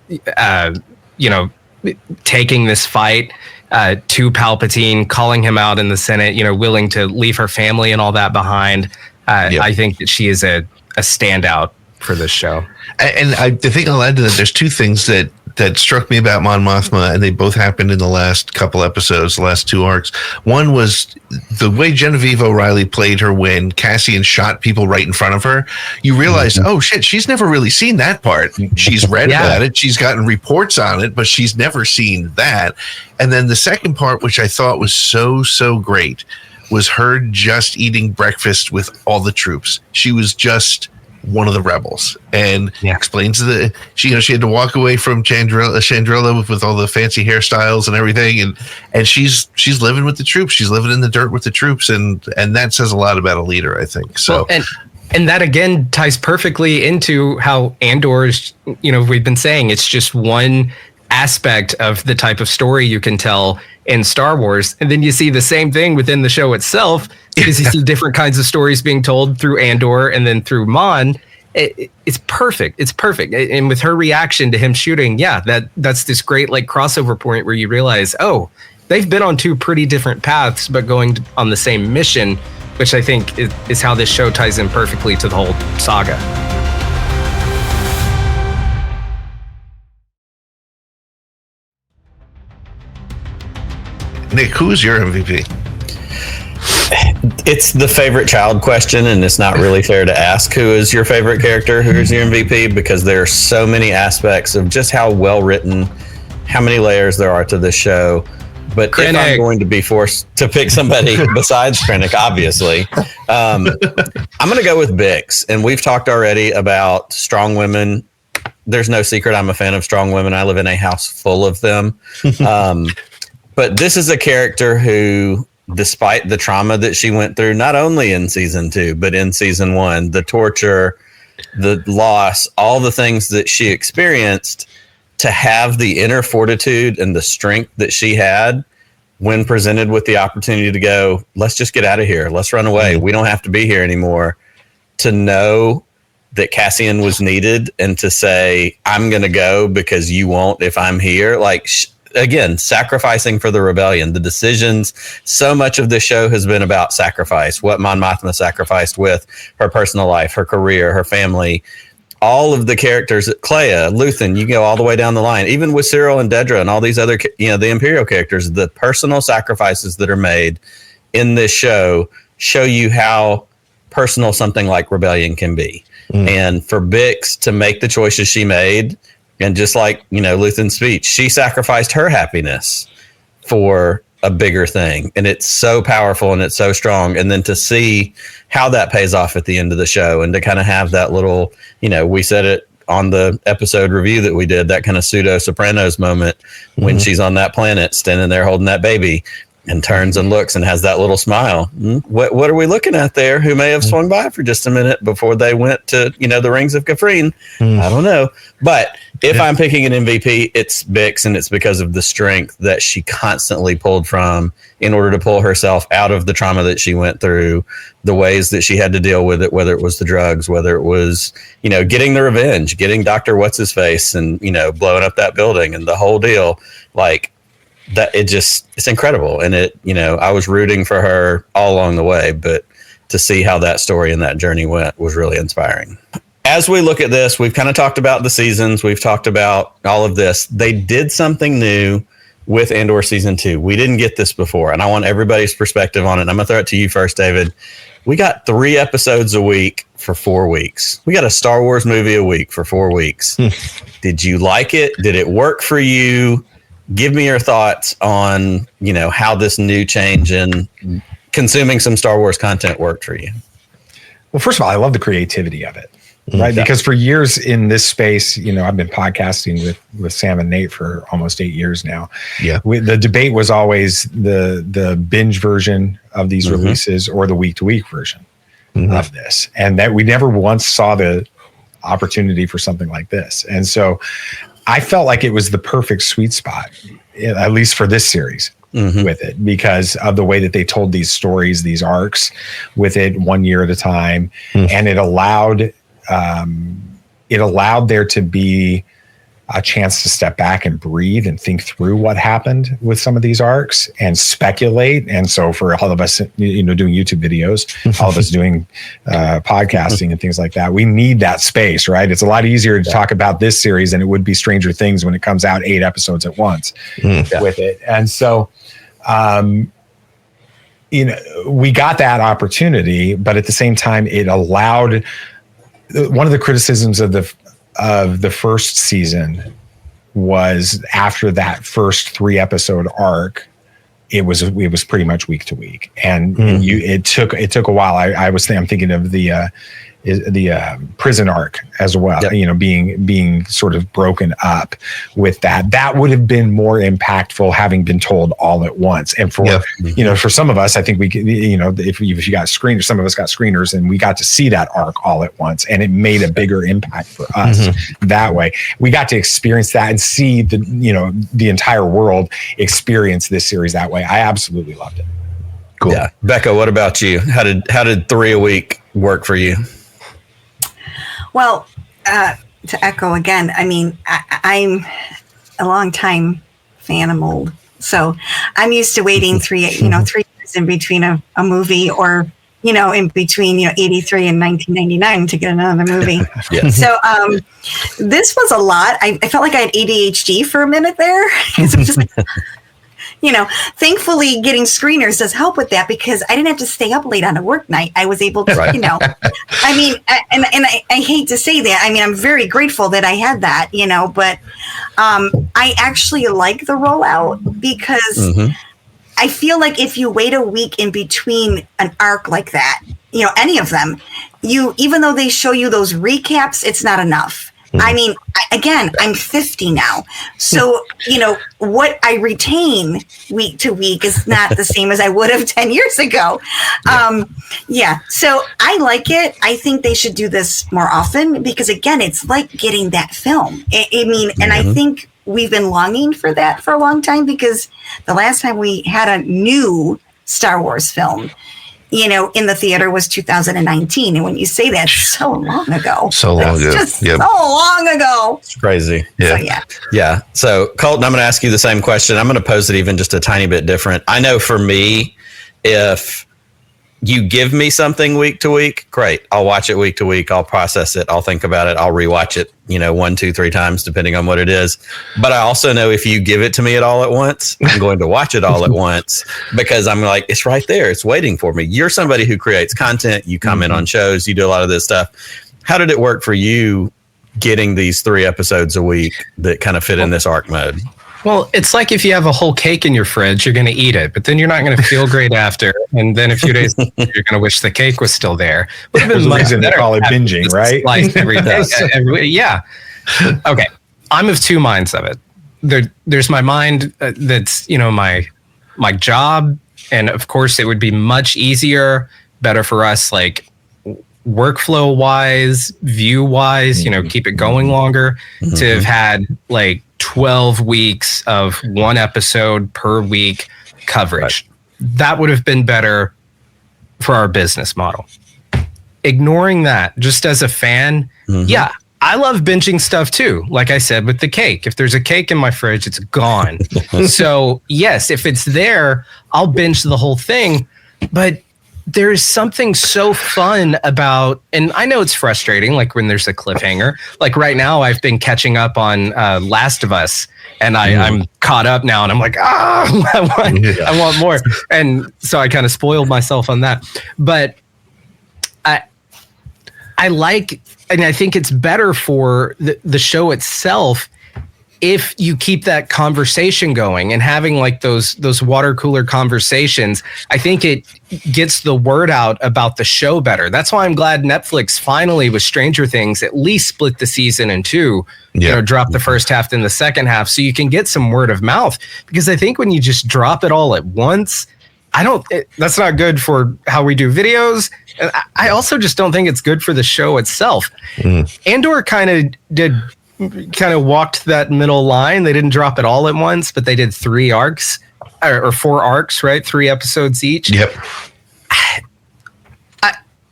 taking this fight to Palpatine, calling him out in the Senate, willing to leave her family and all that behind. I think that she is a standout for this show.
And I think I'll add to that. There's two things that struck me about Mon Mothma, and they both happened in the last couple episodes, the last 2 arcs. One was the way Genevieve O'Reilly played her when Cassian shot people right in front of her. You realize, oh shit, she's never really seen that part. She's read about it, she's gotten reports on it, but she's never seen that. And then the second part, which I thought was so great, was her just eating breakfast with all the troops. She was just one of the rebels, and explains she had to walk away from Chandrilla with all the fancy hairstyles and everything, and she's living with the troops. She's living in the dirt with the troops, and that says a lot about a leader, I think. So,
well, and that again ties perfectly into how Andor is. We've been saying it's just one aspect of the type of story you can tell in Star Wars, and then you see the same thing within the show itself, because you see different kinds of stories being told through Andor and then through Mon. It's perfect. It's perfect. And with her reaction to him shooting, that's this great crossover point where you realize, oh, they've been on 2 pretty different paths, but going on the same mission, which I think is how this show ties in perfectly to the whole saga.
Nick, who's your MVP?
It's the favorite child question, and it's not really fair to ask who is your favorite character, who is your MVP, because there are so many aspects of just how well written, how many layers there are to this show. But Krennic. If I'm going to be forced to pick somebody besides Krennic, obviously, I'm going to go with Bix. And we've talked already about strong women. There's no secret I'm a fan of strong women. I live in a house full of them. But this is a character who despite the trauma that she went through, not only in season 2, but in season 1, the torture, the loss, all the things that she experienced, to have the inner fortitude and the strength that she had when presented with the opportunity to go, let's just get out of here. Let's run away. We don't have to be here anymore. To know that Cassian was needed and to say, I'm going to go because you won't if I'm here. Like, again, sacrificing for the rebellion, the decisions. So much of this show has been about sacrifice, what Mon Mothma sacrificed with her personal life, her career, her family, all of the characters, Clea, Luthen, you go all the way down the line, even with Cyril and Dedra and all these other, the Imperial characters, the personal sacrifices that are made in this show you how personal something like rebellion can be. And for Bix to make the choices she made, and just like, Luthen's speech, she sacrificed her happiness for a bigger thing. And it's so powerful and it's so strong. And then to see how that pays off at the end of the show, and to kind of have that little, we said it on the episode review that we did, that kind of pseudo Sopranos moment when she's on that planet standing there holding that baby and turns and looks and has that little smile. What are we looking at there? Who may have swung by for just a minute before they went to, the rings of Kafrene? I don't know. But if I'm picking an MVP, it's Bix, and it's because of the strength that she constantly pulled from in order to pull herself out of the trauma that she went through, the ways that she had to deal with it, whether it was the drugs, whether it was, getting the revenge, getting Dr. What's-His-Face and, blowing up that building and the whole deal. Like, that it's incredible. And I was rooting for her all along the way, but to see how that story and that journey went was really inspiring. As we look at this, we've kind of talked about the seasons. We've talked about all of this. They did something new with Andor season 2. We didn't get this before, and I want everybody's perspective on it. I'm going to throw it to you first, David. We got 3 episodes a week for 4 weeks. We got a Star Wars movie a week for 4 weeks. Did you like it? Did it work for you? Give me your thoughts on, how this new change in consuming some Star Wars content worked for you.
Well, first of all, I love the creativity of it, right? Yeah. Because for years in this space, I've been podcasting with Sam and Nate for almost 8 years now. Yeah. The debate was always the binge version of these releases or the week-to-week version of this. And that we never once saw the opportunity for something like this. And so I felt like it was the perfect sweet spot, at least for this series, with it, because of the way that they told these stories, these arcs with it 1 year at a time. And it allowed there to be a chance to step back and breathe and think through what happened with some of these arcs and speculate. And so for all of us, doing YouTube videos, all of us doing podcasting and things like that, we need that space, right? It's a lot easier to talk about this series than it would be Stranger Things when it comes out 8 episodes at once with it. And so, we got that opportunity, but at the same time, it allowed. One of the criticisms of the first season was after that first 3 episode arc, it was pretty much week to week, and it took a while. I'm thinking of the prison arc as well. Yep. Being sort of broken up with that. That would have been more impactful having been told all at once. And for for some of us, I think we could, if you got screeners, some of us got screeners, and we got to see that arc all at once, and it made a bigger impact for us that way. We got to experience that and see the entire world experience this series that way. I absolutely loved it.
Cool. Yeah. Becca, what about you? How did 3 a week work for you?
Well, to echo again, I mean, I'm a long time fan of mold, so I'm used to waiting 3 years in between a movie, or in between 83 and 1999 to get another movie. So this was a lot. I felt like I had ADHD for a minute there. It was just thankfully getting screeners does help with that, because I didn't have to stay up late on a work night. I was able to, I mean, I hate to say that. I mean, I'm very grateful that I had that, but I actually like the rollout, because I feel like if you wait a week in between an arc like that, any of them, even though they show you those recaps, it's not enough. I mean, again, I'm 50 now. So, what I retain week to week is not the same as I would have 10 years ago. So I like it. I think they should do this more often because, again, it's like getting that film. I think we've been longing for that for a long time because the last time we had a new Star Wars film, in the theater was 2019. And when you say that, so long ago.
So long ago.
Just so long ago.
It's crazy.
Yeah. So,
yeah. So, Colton, I'm going to ask you the same question. I'm going to pose it even just a tiny bit different. I know for me, if you give me something week to week, great. I'll watch it week to week. I'll process it. I'll think about it. I'll rewatch it, 1, 2, 3 times, depending on what it is. But I also know if you give it to me at all at once, I'm going to watch it all at once because I'm like, it's right there. It's waiting for me. You're somebody who creates content. You comment on shows. You do a lot of this stuff. How did it work for you getting these 3 episodes a week that kind of fit in this arc mode?
Well, it's like if you have a whole cake in your fridge, you're going to eat it, but then you're not going to feel great after. And then a few days later, you're going to wish the cake was still there.
There's a reason they call it binging, right?
Every day. Yeah. Okay. I'm of two minds of it. There's my mind that's, my job. And of course, it would be much easier, better for us, like workflow wise, view wise, keep it going longer to have had like 12 weeks of 1 episode per week coverage. Right. That would have been better for our business model. Ignoring that, just as a fan, I love binging stuff too. Like I said, with the cake, if there's a cake in my fridge, it's gone. So yes, if it's there, I'll binge the whole thing. But there is something so fun about, and I know it's frustrating, like when there's a cliffhanger. Like right now, I've been catching up on Last of Us, and I'm caught up now, and I'm like, I want more. And so I kind of spoiled myself on that. But I like, and I think it's better for the show itself if you keep that conversation going and having like those water cooler conversations. I think it gets the word out about the show better. That's why I'm glad Netflix finally with Stranger Things at least split the season in 2, drop the first half then the second half, so you can get some word of mouth. Because I think when you just drop it all at once, that's not good for how we do videos. And I also just don't think it's good for the show itself. Andor kind of walked that middle line. They didn't drop it all at once, but they did 3 arcs or 4 arcs, right? 3 episodes each.
Yep.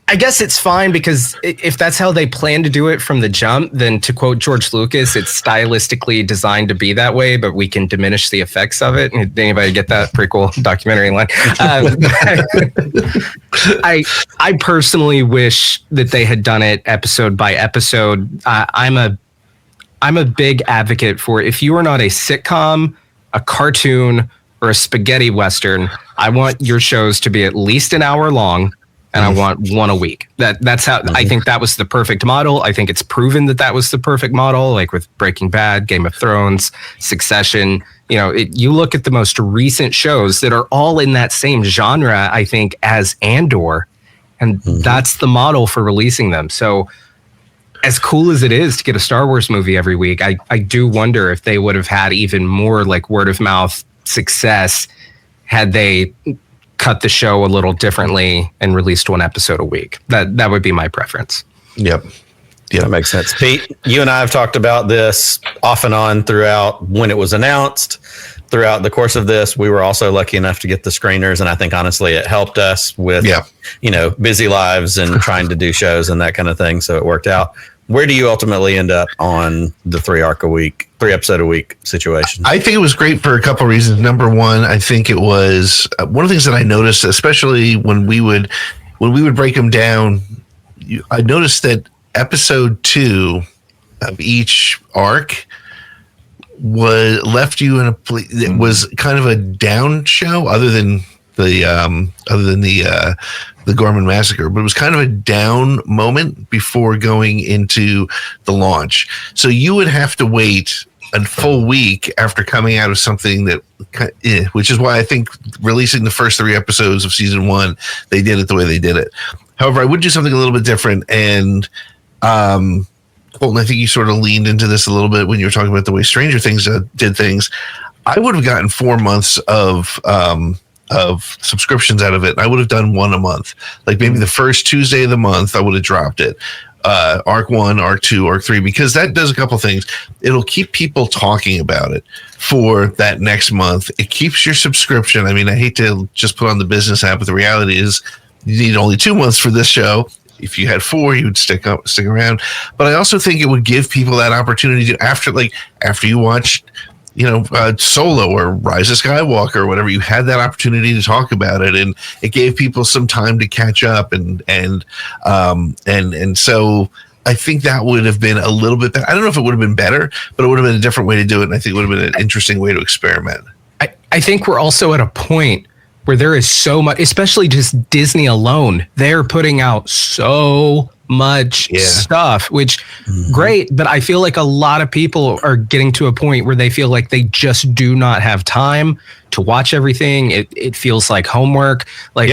I guess it's fine because if that's how they plan to do it from the jump, then to quote George Lucas, it's stylistically designed to be that way, but we can diminish the effects of it. Did anybody get that prequel documentary line? I personally wish that they had done it episode by episode. I'm a big advocate for, if you are not a sitcom, a cartoon, or a spaghetti western, I want your shows to be at least an hour long, and I want 1 a week. That's how I think that was the perfect model. I think it's proven that was the perfect model, like with Breaking Bad, Game of Thrones, Succession. You look at the most recent shows that are all in that same genre, I think, as Andor, and that's the model for releasing them. So as cool as it is to get a Star Wars movie every week, I do wonder if they would have had even more like word of mouth success had they cut the show a little differently and released 1 episode a week. That would be my preference.
Yep.
Yeah, that makes sense. Pete, you and I have talked about this off and on throughout when it was announced. Throughout the course of this, we were also lucky enough to get the screeners, and I think honestly it helped us with busy lives and trying to do shows and that kind of thing. So it worked out. Where do you ultimately end up on the 3 episode a week situation?
I think it was great for a couple of reasons. Number one, I think it was one of the things that I noticed, especially when we would break them down. I noticed that episode 2 of each arc left you in a it was kind of a down show, other than the Gorman Massacre, but it was kind of a down moment before going into the launch. So you would have to wait a full week after coming out of something that, which is why I think releasing the first 3 episodes of season 1, they did it the way they did it. However, I would do something a little bit different and Colton, I think you sort of leaned into this a little bit when you were talking about the way Stranger Things did things. I would have gotten 4 months of subscriptions out of it. I would have done one a month. Like maybe the first Tuesday of the month, I would have dropped it. Arc 1, Arc 2, Arc 3, because that does a couple things. It'll keep people talking about it for that next month. It keeps your subscription. I mean, I hate to just put on the business app, but the reality is you need only 2 months for this show. If you had 4, you would stick around. But I also think it would give people that opportunity to, after you watched, Solo or Rise of Skywalker or whatever, you had that opportunity to talk about it, and it gave people some time to catch up, and so I think that would have been a little bit better. I don't know if it would have been better, but it would have been a different way to do it, and I think it would have been an interesting way to experiment.
I think we're also at a point where there is so much, especially just Disney alone, they're putting out so much stuff, which great, but I feel like a lot of people are getting to a point where they feel like they just do not have time to watch everything. It feels like homework. Like,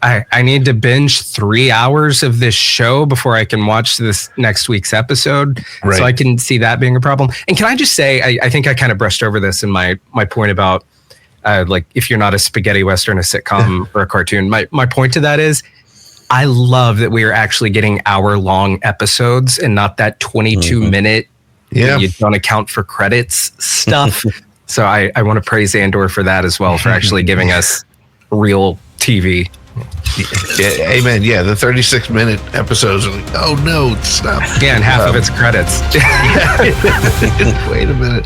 I need to binge 3 hours of this show before I can watch this next week's episode. Right. So I can see that being a problem. And can I just say, I think I kind of brushed over this in my point about like if you're not a spaghetti western, a sitcom or a cartoon. My point to that is, I love that we are actually getting hour-long episodes and not that 22-minute, you don't account for credits stuff. So I want to praise Andor for that as well, for actually giving us real TV.
Yeah, amen. Yeah, the 36-minute episodes are like, oh no, stop.
Yeah, and half of it's credits.
Wait a minute.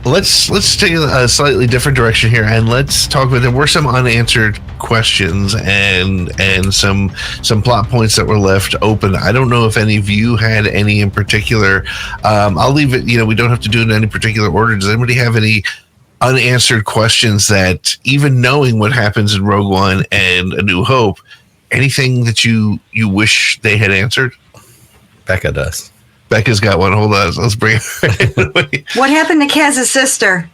Let's take a slightly different direction here, and let's talk about, there were some unanswered questions and some plot points that were left open. I don't know if any of you had any in particular. I'll leave it, we don't have to do it in any particular order. Does anybody have any unanswered questions that, even knowing what happens in Rogue One and A New Hope, anything that you wish they had answered?
Becca does.
Becca's got one. Hold on. Let's bring it.
What happened to Kaz's sister?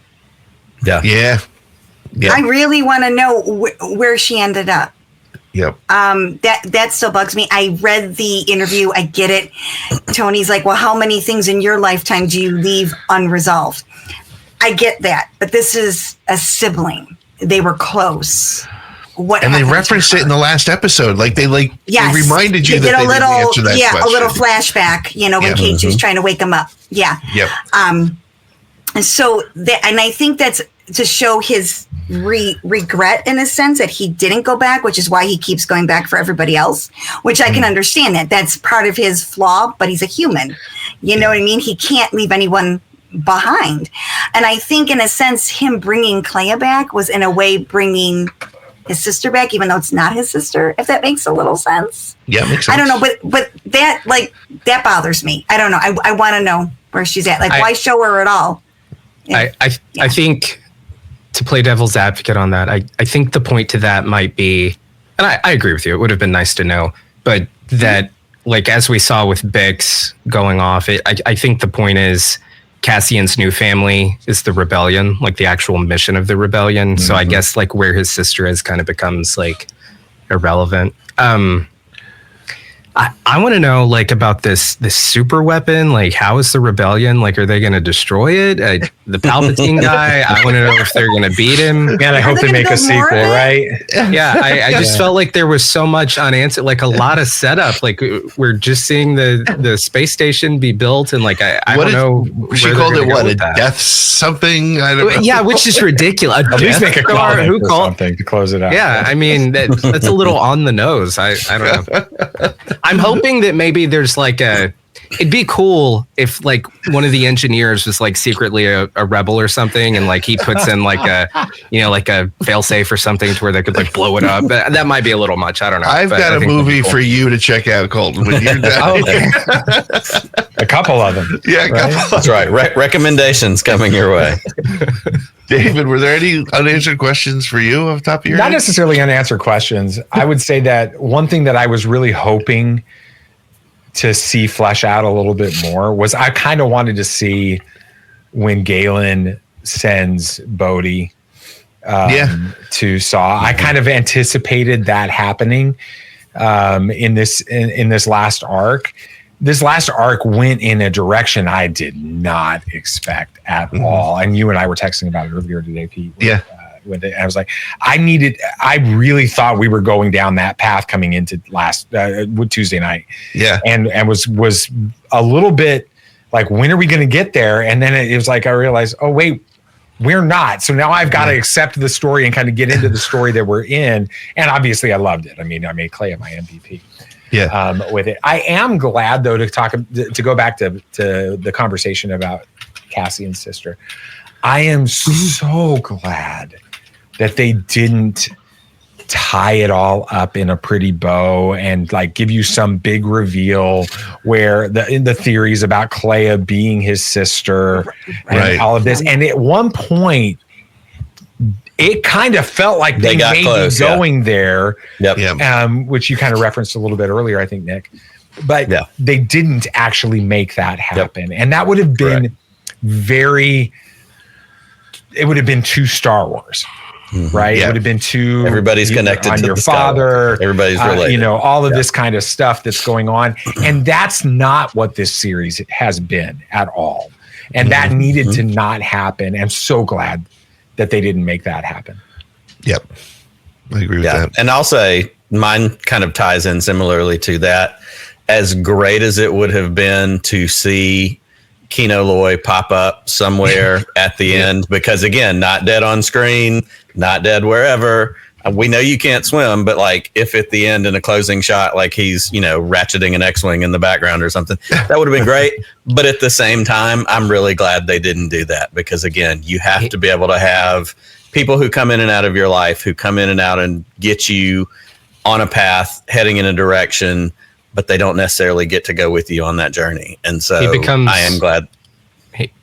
Yeah.
I really want to know where she ended up.
Yep.
That still bugs me. I read the interview. I get it. Tony's like, well, how many things in your lifetime do you leave unresolved? I get that, but this is a sibling. They were close.
And they referenced it in the last episode. Like they reminded you
they
that
did
they didn't answer that question.
A little flashback, when K2's trying to wake him up. Yeah.
Yep.
So and I think that's to show his regret in a sense that he didn't go back, which is why he keeps going back for everybody else, which I can understand that's part of his flaw, but he's a human. You know what I mean? He can't leave anyone behind. And I think in a sense, him bringing Clea back was in a way bringing his sister back, even though it's not his sister, if that makes a little sense.
Yeah, makes sense.
I don't know, but that bothers me. I don't know. I want to know where she's at. Why show her at all?
I think, to play devil's advocate on that, I think the point to that might be, and I agree with you, it would have been nice to know, but that, as we saw with Bix going off, I think the point is, Cassian's new family is the rebellion, the actual mission of the rebellion. Mm-hmm. So I guess where his sister is kind of becomes irrelevant. I want to know about this super weapon. How is the rebellion? Are they going to destroy it? The Palpatine guy. I want to know if they're going to beat him.
And I hope they make a sequel, right?
Yeah, I just felt like there was so much unanswered. A lot of setup. We're just seeing the space station be built, and I don't know.
She called it what, a death something? I don't know.
Yeah, which is ridiculous.
At least make a call or something to close it out.
Yeah, I mean that's a little on the nose. I don't know. I'm hoping that maybe there's it'd be cool if one of the engineers was secretly a rebel or something, and he puts in a failsafe or something to where they could blow it up. But that might be a little much. I don't know.
I've got a movie for you to check out, Colton, when you're done.
A couple of them.
Yeah,
that's right. Recommendations coming your way.
David, were there any unanswered questions for you off the top of your head?
Not necessarily unanswered questions. I would say that one thing that I was really hoping to see flesh out a little bit more was I kind of wanted to see when Galen sends Bodhi to Saw. I kind of anticipated that happening in this last arc. This last arc went in a direction I did not expect at all. And you and I were texting about it earlier today, Pete. I was like, I really thought we were going down that path coming into last Tuesday night.
Yeah.
And was a little bit like, when are we going to get there? And then it was like, I realized, oh, wait, we're not. So now I've got to accept the story and kind of get into the story that we're in. And obviously I loved it. I mean, I made Clay my MVP. With it. I am glad though to go back to the conversation about Cassian's sister. I am so glad that they didn't tie it all up in a pretty bow and like give you some big reveal where the theories about Clea being his sister and all of this. And at one point, it kind of felt like they may be going there, which you kind of referenced a little bit earlier, I think, Nick. But they didn't actually make that happen. And that would have been it would have been too Star Wars. Right. It would have been too
everybody's connected to
your
the
father.
Everybody's related.
All of this kind of stuff that's going on. And that's not what this series has been at all. And that needed to not happen. I'm so glad that they didn't make that happen.
Yep. I agree with that.
And I'll say mine kind of ties in similarly to that. As great as it would have been to see Kino Loy pop up somewhere at the end, because again, not dead on screen, not dead wherever. We know you can't swim, but like if at the end in a closing shot, like he's, ratcheting an X-Wing in the background or something, that would have been great. But at the same time, I'm really glad they didn't do that, because again, you have to be able to have people who come in and out of your life, who come in and out and get you on a path heading in a direction, but they don't necessarily get to go with you on that journey. And so I am glad.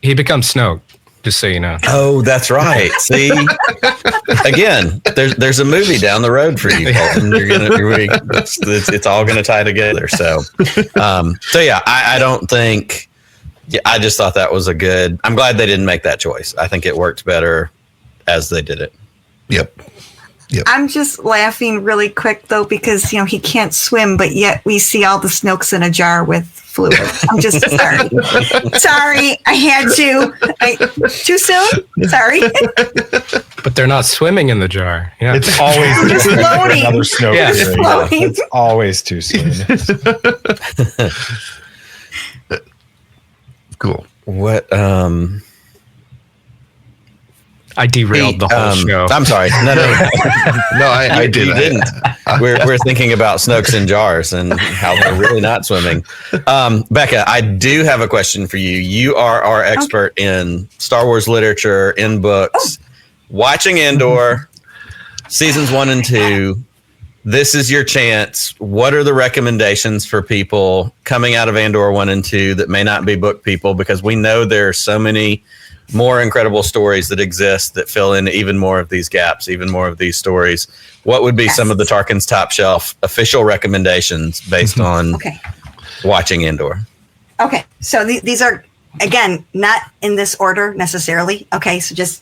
He becomes Snoke, just so you know.
Oh, that's right. See, again, there's a movie down the road for you, Colton. It's all going to tie together. So yeah, I don't think. Yeah, I just thought that was I'm glad they didn't make that choice. I think it worked better as they did it.
Yep.
I'm just laughing really quick though, because he can't swim, but yet we see all the Snokes in a jar with fluid. I'm just sorry. Sorry, I had to. Too soon? Sorry.
But they're not swimming in the jar. Yeah,
it's always
just floating.
Another Snoke.
Yeah.
It's always too soon.
Cool.
What?
I derailed the whole show.
I'm sorry. No, I did. You didn't. We're thinking about Snokes in jars and how they're really not swimming. Becca, I do have a question for you. You are our expert in Star Wars literature, in books. Watching Andor, seasons 1 and 2. This is your chance. What are the recommendations for people coming out of Andor 1 and 2 that may not be book people? Because we know there are so many more incredible stories that exist that fill in even more of these gaps, even more of these stories. What would be some of the Tarkin's Top Shelf official recommendations based on watching Andor?
Okay, so these are, again, not in this order necessarily. Okay, so just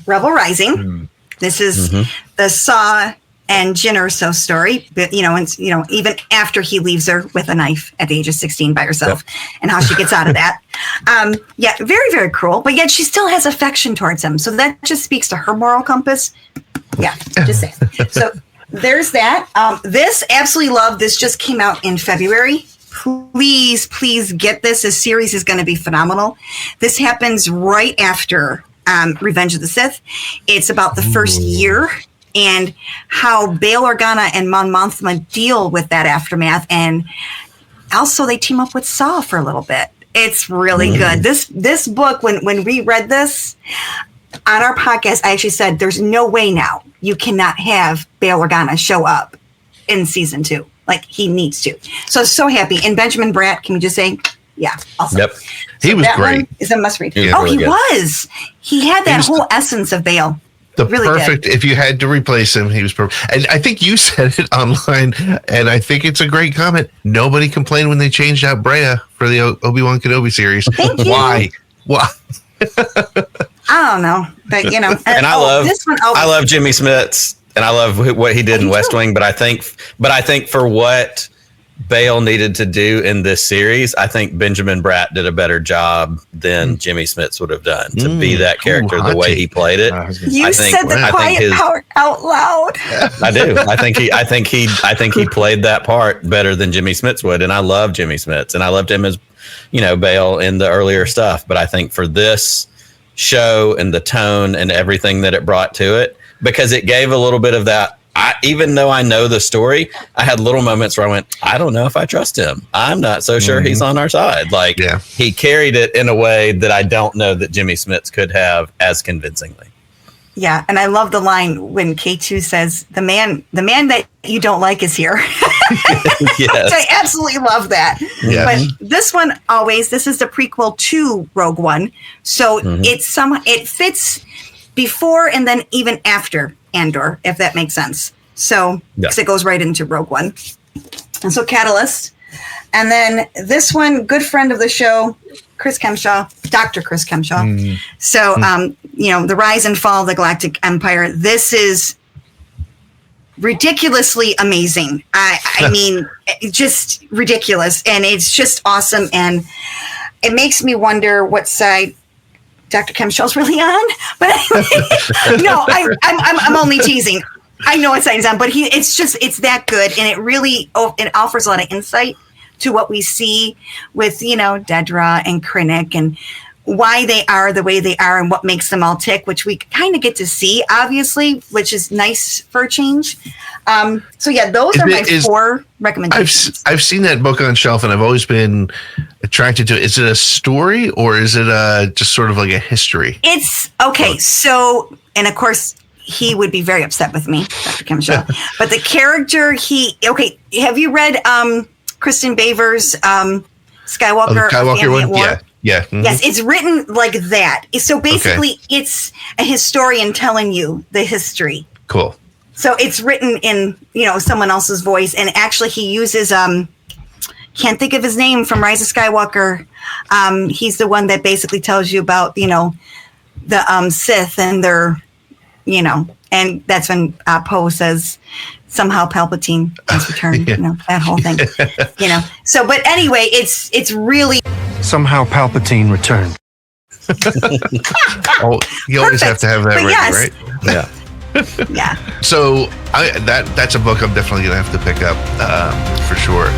Rebel Rising. This is the Saw and Jyn Erso story, but even after he leaves her with a knife at the age of 16 by herself, and how she gets out of that. Very, very cruel, but yet she still has affection towards him. So that just speaks to her moral compass. Yeah, just saying. So there's that. This, absolutely love. This just came out in February. Please get this. This series is going to be phenomenal. This happens right after Revenge of the Sith. It's about the first year and how Bail Organa and Mon Mothma deal with that aftermath. And also they team up with Saw for a little bit. It's really good. This book, when we read this on our podcast, I actually said, there's no way now you cannot have Bail Organa show up in season 2. Like, he needs to. So happy. And Benjamin Bratt, can we just say, yeah, awesome.
Yep.
He was great.
Is a must read.
He
was. He had that whole essence of Bail. Really
perfect. If you had to replace him, he was perfect. And I think you said it online, and I think it's a great comment. Nobody complained when they changed out Brea for the Obi-Wan Kenobi series.
Thank you.
Why?
I don't know, but you know,
And
this one.
I love Jimmy Smits, and I love what he did in West Wing. But I think for what Bale needed to do in this series, I think Benjamin Bratt did a better job than Jimmy Smits would have done to be that character the way he played it.
You said the quiet part out loud.
I do. I think he played that part better than Jimmy Smits would, and I love Jimmy Smits, and I loved him as, you know, Bale in the earlier stuff. But I think for this show and the tone and everything that it brought to it, because it gave a little bit of that. Even though I know the story, I had little moments where I went, I don't know if I trust him. I'm not so sure he's on our side. Like, he carried it in a way that I don't know that Jimmy Smits could have as convincingly.
Yeah, and I love the line when K2 says, the man that you don't like is here.
Yes.
I absolutely love that.
Yeah.
But this one this is the prequel to Rogue One. So it fits before and then even after Andor, if that makes sense. So, because it goes right into Rogue One. And so Catalyst. And then this one, good friend of the show, Chris Kemshaw, Dr. Chris Kemshaw. So, you know, The Rise and Fall of the Galactic Empire. This is ridiculously amazing. I mean, just ridiculous. And it's just awesome. And it makes me wonder what side Dr. Kemshaw's really on, but no, I'm only teasing. I know what side he's on, but it's that good, and it really it offers a lot of insight to what we see with, you know, Dedra and Krennic and why they are the way they are and what makes them all tick, which we kind of get to see, obviously, which is nice for a change. So yeah, those are my 4 recommendations.
I've seen that book on shelf, and I've always been attracted to it. Is it a story or is it just sort of like a history?
It's okay. So, and of course, he would be very upset with me, Dr. Kemshaw. But the character, have you read Kristen Baver's Skywalker?
Skywalker one? Yeah. Mm-hmm.
Yes, it's written like that. So basically, it's a historian telling you the history.
Cool.
So it's written in, you know, someone else's voice, and actually he uses can't think of his name from Rise of Skywalker. He's the one that basically tells you about, you know, the Sith and their, you know, and that's when Poe says somehow Palpatine has returned. You know, that whole thing. You know. So, but anyway, it's really
somehow Palpatine returned.
Oh, you always have to have that ready, right?
Yeah.
Yeah.
So that's a book I'm definitely gonna have to pick up for sure.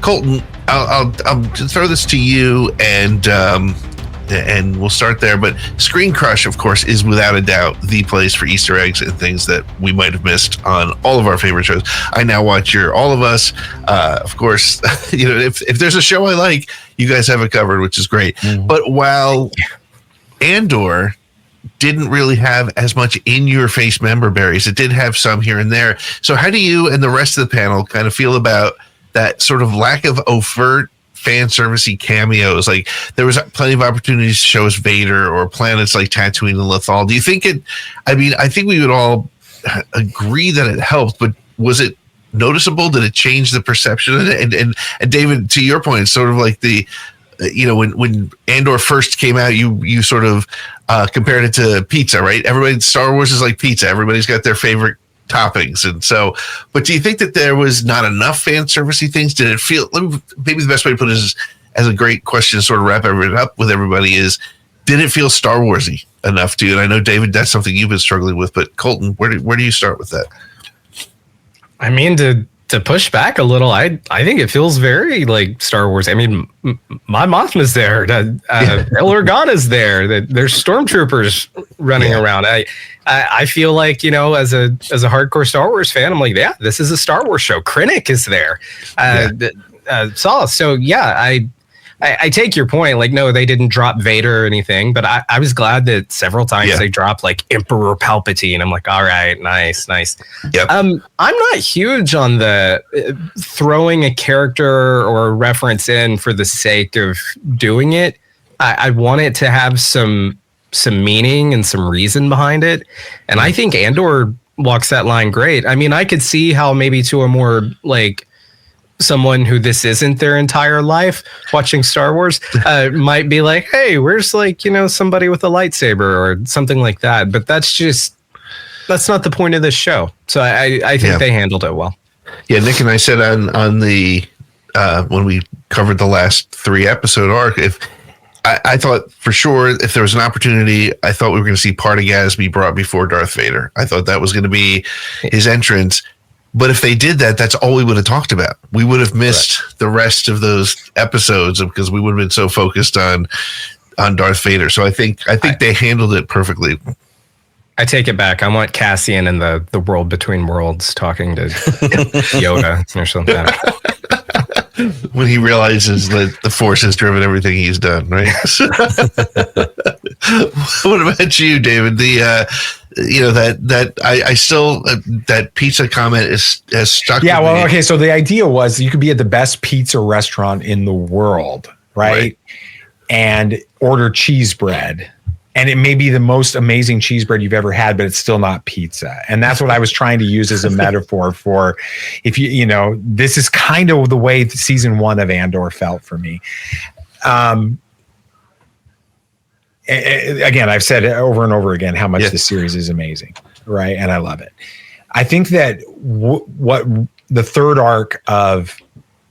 Colton, I'll throw this to you, and we'll start there. But ScreenCrush, of course, is without a doubt the place for Easter eggs and things that we might have missed on all of our favorite shows. I now watch your All of Us. Of course, you know, if there's a show I like, you guys have it covered, which is great. But while Andor didn't really have as much in-your-face member berries, it did have some here and there. So how do you and the rest of the panel kind of feel about that sort of lack of overt fan servicey cameos? Like, there was plenty of opportunities to show us Vader or planets like Tatooine and Lothal. Do you think I think we would all agree that it helped, but was it noticeable? Did it change the perception? And David, to your point, it's sort of like the, you know, when Andor first came out, you sort of compared it to pizza, right? Star Wars is like pizza. Everybody's got their favorite toppings. And so, but do you think that there was not enough fan servicey things? Did it feel, maybe the best way to put it is, as a great question to sort of wrap everything up with everybody, is, did it feel Star Warsy enough to you? And I know, David, that's something you've been struggling with, but Colton, where do you start with that?
I mean, to push back a little, I think it feels very like Star Wars. I mean, my Mothma's there. El Organa's there. There's stormtroopers running around. I feel like, you know, as a hardcore Star Wars fan, I'm like, yeah, this is a Star Wars show. Krennic is there. So yeah, I take your point. Like, no, they didn't drop Vader or anything, but I was glad that several times they dropped like Emperor Palpatine. I'm like, all right, nice.
Yep.
I'm not huge on the throwing a character or a reference in for the sake of doing it. I want it to have some meaning and some reason behind it. And I think Andor walks that line great. I mean, I could see how maybe to a more like someone who this isn't their entire life watching Star Wars might be like, hey, where's somebody with a lightsaber or something like that. But that's not the point of this show. So I think they handled it well.
Yeah, Nick and I said on the when we covered the last 3 episode arc, if I thought for sure if there was an opportunity, I thought we were going to see Partagaz be brought before Darth Vader. I thought that was going to be his entrance. But if they did that, that's all we would have talked about. We would have missed the rest of those episodes because we would have been so focused on Darth Vader. So I think they handled it perfectly.
I take it back. I want Cassian in the world between worlds talking to Yoda or something.
When he realizes that the Force has driven everything he's done, right? What about you, David? I still that pizza comment has stuck.
Yeah,
with me.
okay. So the idea was you could be at the best pizza restaurant in the world, right? And order cheese bread. And it may be the most amazing cheese bread you've ever had, but it's still not pizza. And that's what I was trying to use as a metaphor for if this is kind of the way season 1 of Andor felt for me. Again, I've said over and over again how much the series is amazing, right? And I love it. I think that what the third arc of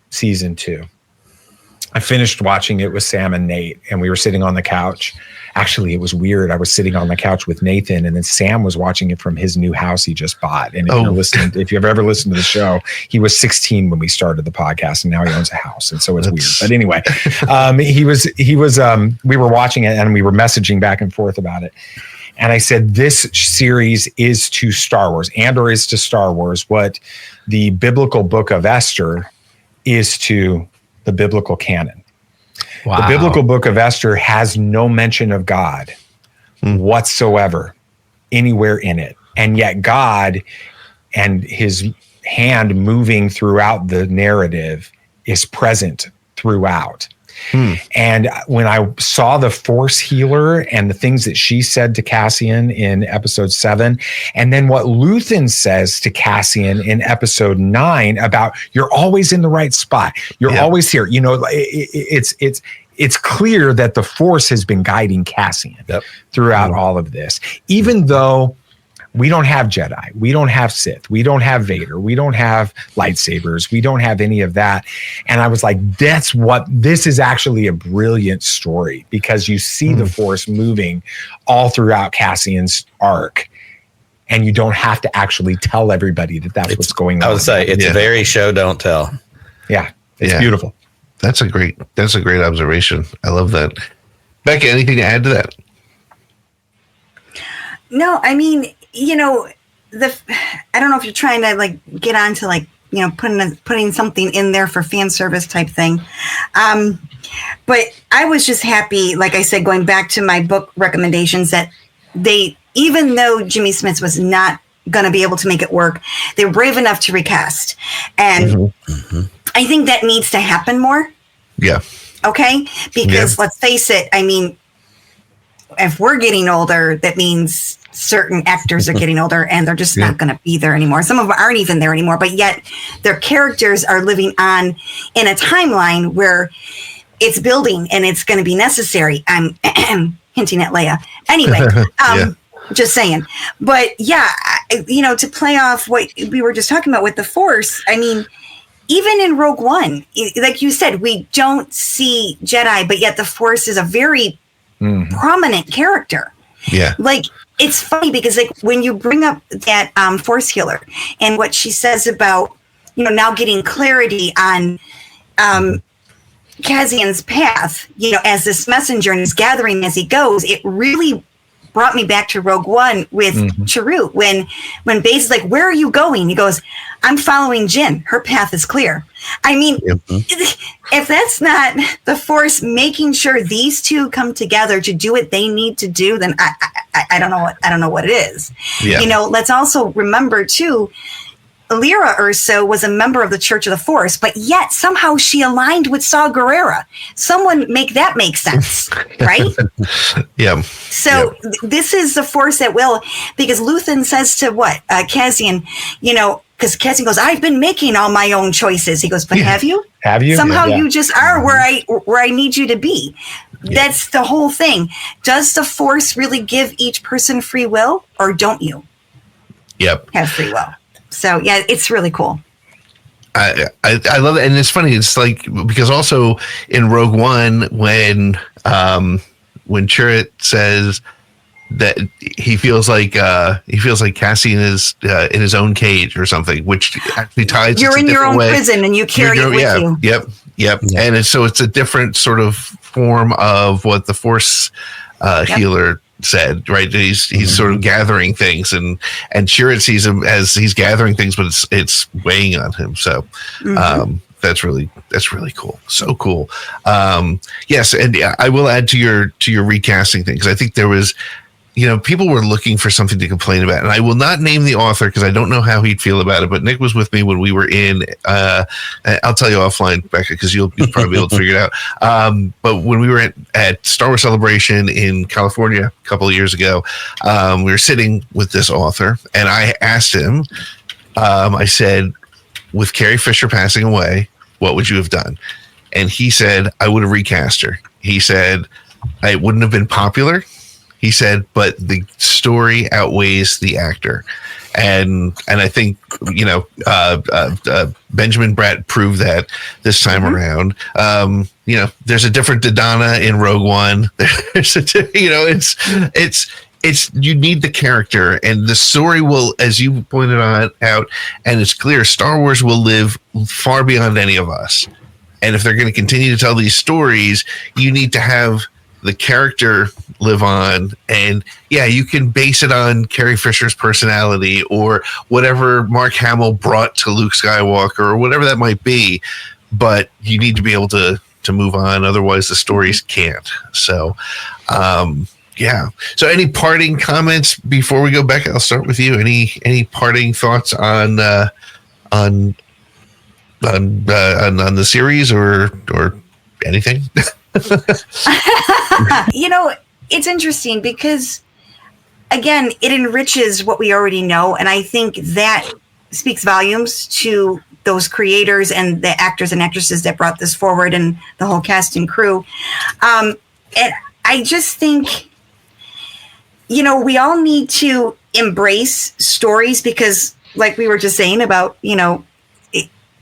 season 2, I finished watching it with Sam and Nate, and we were sitting on the couch. Actually, it was weird. I was sitting on the couch with Nathan, and then Sam was watching it from his new house he just bought. And if you've ever listened to the show, he was 16 when we started the podcast, and now he owns a house, and so it's weird. But anyway, we were watching it, and we were messaging back and forth about it. And I said, this series is to Star Wars. Andor is to Star Wars what the biblical book of Esther is to the biblical canon. Wow. The biblical book of Esther has no mention of God whatsoever anywhere in it. And yet God and his hand moving throughout the narrative is present throughout. And when I saw the Force healer and the things that she said to Cassian in episode 7, and then what Luthen says to Cassian in episode 9 about you're always in the right spot. You're always here. It's clear that the Force has been guiding Cassian throughout all of this, even though we don't have Jedi, we don't have Sith, we don't have Vader, we don't have lightsabers, we don't have any of that. And I was like, this is actually a brilliant story because you see the Force moving all throughout Cassian's arc. And you don't have to actually tell everybody that's what's going on.
I would say it's very show, don't tell.
Yeah, it's beautiful.
That's a great observation. I love that. Becca, anything to add to that?
No, I mean, I don't know if you're trying to get on to putting something in there for fan service type thing. But I was just happy, like I said, going back to my book recommendations that even though Jimmy Smits was not going to be able to make it work, they were brave enough to recast. And I think that needs to happen more.
Yeah.
Okay. Because let's face it, I mean, if we're getting older, that means certain actors are getting older and they're just not going to be there anymore. Some of them aren't even there anymore, but yet their characters are living on in a timeline where it's building and it's going to be necessary. I'm hinting at Leia. Anyway, just saying. But to play off what we were just talking about with the Force, I mean, even in Rogue One, like you said, we don't see Jedi, but yet the Force is a very prominent character.
Yeah.
It's funny because when you bring up that Force healer and what she says about, now getting clarity on Cassian's path, as this messenger and his gathering as he goes, it really brought me back to Rogue One with Chirrut when Baze is like, where are you going? He goes, I'm following Jyn. Her path is clear. I mean, if that's not the Force making sure these two come together to do what they need to do, then I don't know what it is. Yeah. Let's also remember too, Lyra Urso was a member of the Church of the Force, but yet somehow she aligned with Saw Gerrera. Someone make that make sense, right? So this is the Force at will, because Luthen says to Cassian, because Cassian goes, I've been making all my own choices. He goes, but have you?
Have you?
Somehow
Yeah.
you just are where I need you to be. Yeah. That's the whole thing. Does the Force really give each person free will, or don't you?
Yep.
Have free will. So yeah, it's really cool.
I love it, and it's funny. It's like, because also in Rogue One, when Chirrut says that he feels like Cassian is in his own cage or something, which actually ties.
You're in your own prison and you carry it with you.
Yep.
Yeah.
And it's a different sort of form of what the Force healer said, right? He's sort of gathering things, and Chirrut sees him as he's gathering things, but it's weighing on him. So that's really cool. So cool. Yes, and I will add to your recasting thing, because I think there was, people were looking for something to complain about, and I will not name the author because I don't know how he'd feel about it. But Nick was with me when we were in. I'll tell you offline, Becca, because you'll probably be able to figure it out. But when we were at Star Wars Celebration in California a couple of years ago, we were sitting with this author, and I asked him. I said, with Carrie Fisher passing away, what would you have done? And he said, I would have recast her. He said, it wouldn't have been popular. He said, but the story outweighs the actor. And I think, Benjamin Bratt proved that this time around. There's a different Dodonna in Rogue One. There's it's you need the character, and the story will, as you pointed out, and it's clear, Star Wars will live far beyond any of us. And if they're going to continue to tell these stories, you need to have the character live on. And yeah, you can base it on Carrie Fisher's personality or whatever Mark Hamill brought to Luke Skywalker or whatever that might be, but you need to be able to move on. Otherwise the stories can't. So, yeah. So any parting comments before we go back? I'll start with you. Any parting thoughts on the series or anything?
It's interesting because, again, it enriches what we already know. And I think that speaks volumes to those creators and the actors and actresses that brought this forward and the whole cast and crew. And I just think, we all need to embrace stories because, like we were just saying about,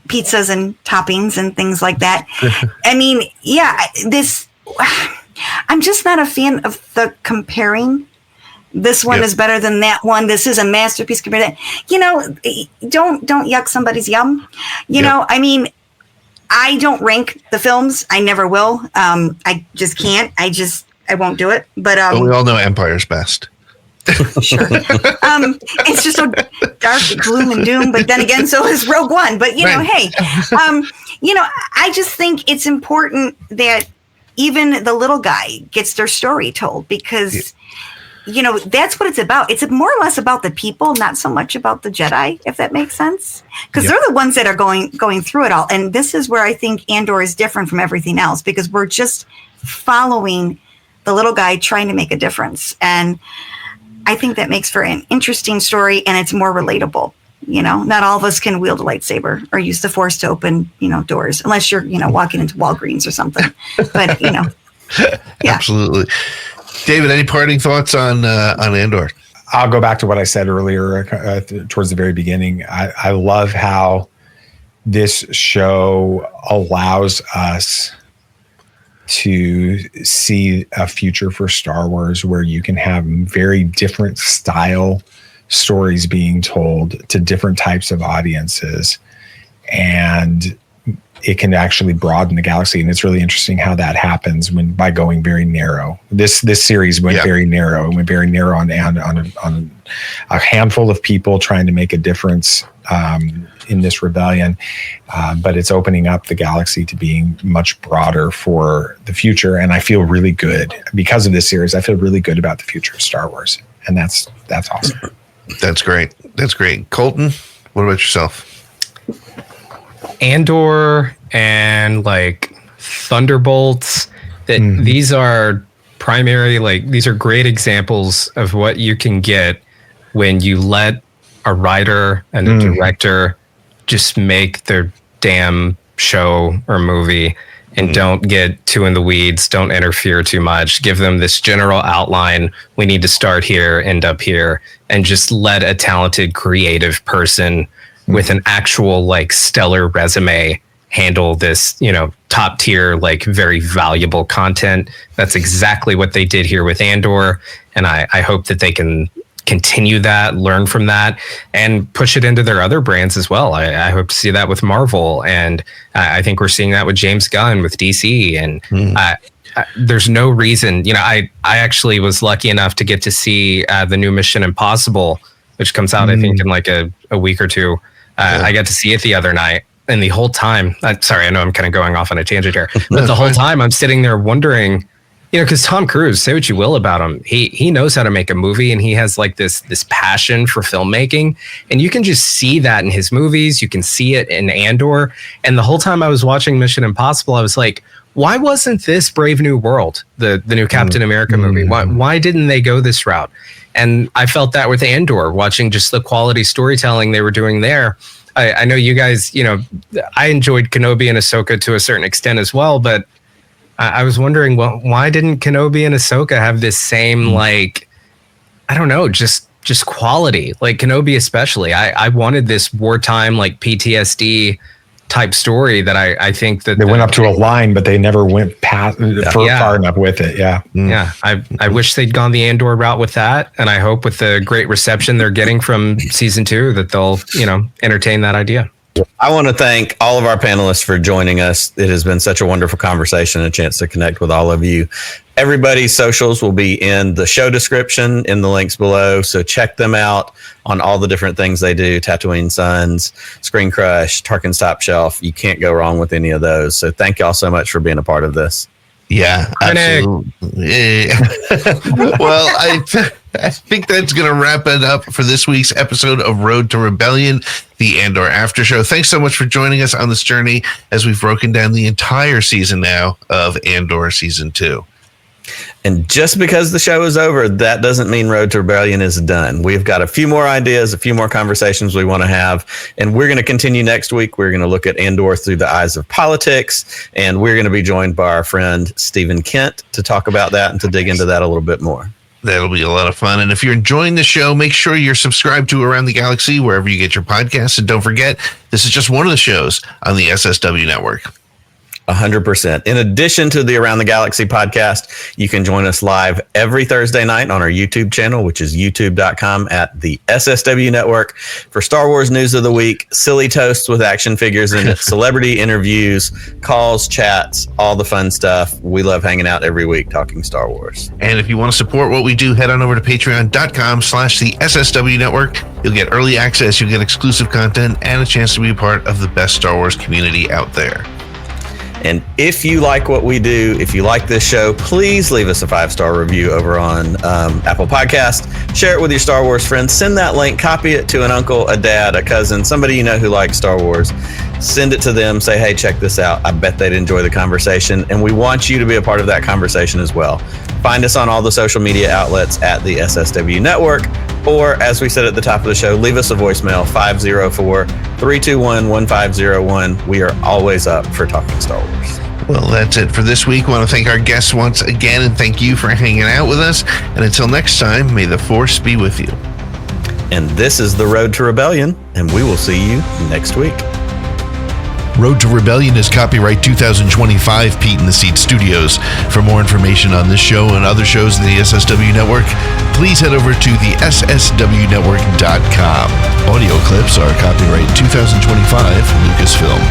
pizzas and toppings and things like that. I mean, I'm just not a fan of the comparing. This one is better than that one. This is a masterpiece compared to that. Don't yuck somebody's yum. I mean, I don't rank the films. I never will. I just can't. I won't do it. But
we all know Empire's best.
Sure. It's just so dark, gloom and doom, but then again, so is Rogue One. But hey, I just think it's important that even the little guy gets their story told because, that's what it's about. It's more or less about the people, not so much about the Jedi, if that makes sense. Because they're the ones that are going through it all. And this is where I think Andor is different from everything else because we're just following the little guy trying to make a difference. And I think that makes for an interesting story and it's more relatable. Not all of us can wield a lightsaber or use the Force to open, doors, unless you're, walking into Walgreens or something. But, yeah.
Absolutely. David, any parting thoughts on Andor?
I'll go back to what I said earlier towards the very beginning. I love how this show allows us to see a future for Star Wars where you can have very different style stories being told to different types of audiences, and it can actually broaden the galaxy. And it's really interesting how that happens by going very narrow. This series went very narrow. It went very narrow on a handful of people trying to make a difference in this rebellion, but it's opening up the galaxy to being much broader for the future. And I feel really good because of this series. I feel really good about the future of Star Wars, and that's awesome.
That's great. Colton, what about yourself?
Andor and Thunderbolts, these are these are great examples of what you can get when you let a writer and a director just make their damn show or movie and don't get too in the weeds, don't interfere too much. Give them this general outline. We need to start here, end up here, and just let a talented, creative person with an actual like stellar resume handle this, top tier, like very valuable content. That's exactly what they did here with Andor. And I hope that they can continue that, learn from that, and push it into their other brands as well. I hope to see that with Marvel. And I think we're seeing that with James Gunn, with DC. And there's no reason, I actually was lucky enough to get to see the new Mission Impossible, which comes out, I think, in like a week or two. I got to see it the other night. And the whole time, sorry, I know I'm kind of going off on a tangent here, but the whole time I'm sitting there wondering, because Tom Cruise, say what you will about him, he knows how to make a movie, and he has like this passion for filmmaking, and you can just see that in his movies. You can see it in Andor. And the whole time I was watching Mission Impossible, I was like, why wasn't this Brave New World, the new Captain America movie? Why didn't they go this route? And I felt that with Andor, watching just the quality storytelling they were doing there. I know you guys, I enjoyed Kenobi and Ahsoka to a certain extent as well, but I was wondering, well, why didn't Kenobi and Ahsoka have this same, like, I don't know, just quality, like Kenobi especially. I wanted this wartime, like PTSD type story that I think that
they went up to a line, but they never went past far enough with it. Yeah.
Yeah. I wish they'd gone the Andor route with that. And I hope with the great reception they're getting from season 2 that they'll, entertain that idea.
I want to thank all of our panelists for joining us. It has been such a wonderful conversation, a chance to connect with all of you. Everybody's socials will be in the show description, in the links below. So check them out on all the different things they do. Tatooine Sons, ScreenCrush, Tarkin Top Shelf. You can't go wrong with any of those. So thank y'all so much for being a part of this.
Yeah, absolutely. Well, I think that's going to wrap it up for this week's episode of Road to Rebellion, the Andor After Show. Thanks so much for joining us on this journey as we've broken down the entire season now of Andor Season 2.
And just because the show is over, that doesn't mean Road to Rebellion is done. We've got a few more ideas, a few more conversations we want to have, and we're going to continue next week. We're going to look at Andor through the eyes of politics, and we're going to be joined by our friend Stephen Kent to talk about that and to dig into that a little bit more.
That'll be a lot of fun. And if you're enjoying the show, make sure you're subscribed to Around the Galaxy, wherever you get your podcasts. And don't forget, this is just one of the shows on the SSW network.
100%. In addition to the Around the Galaxy podcast, you can join us live every Thursday night on our YouTube channel, which is youtube.com at the SSW Network, for Star Wars news of the week, silly toasts with action figures in it, celebrity interviews, calls, chats, all the fun stuff. We love hanging out every week talking Star Wars.
And if you want to support what we do, head on over to patreon.com/the SSW Network. You'll get early access, you'll get exclusive content, and a chance to be a part of the best Star Wars community out there.
And if you like what we do, if you like this show, please leave us a 5-star review over on Apple Podcast. Share it with your Star Wars friends. Send that link, copy it to an uncle, a dad, a cousin, somebody you know who likes Star Wars. Send it to them. Say, hey, check this out. I bet they'd enjoy the conversation. And we want you to be a part of that conversation as well. Find us on all the social media outlets at the SSW Network. Or, as we said at the top of the show, leave us a voicemail, 504-321-1501. We are always up for talking Star Wars.
Well, that's it for this week. I want to thank our guests once again, and thank you for hanging out with us. And until next time, may the Force be with you.
And this is The Road to Rebellion, and we will see you next week.
Road to Rebellion is copyright 2025 Pete in the Seat Studios. For more information on this show and other shows in the SSW Network, please head over to the SSWnetwork.com. Audio clips are copyright 2025 Lucasfilm.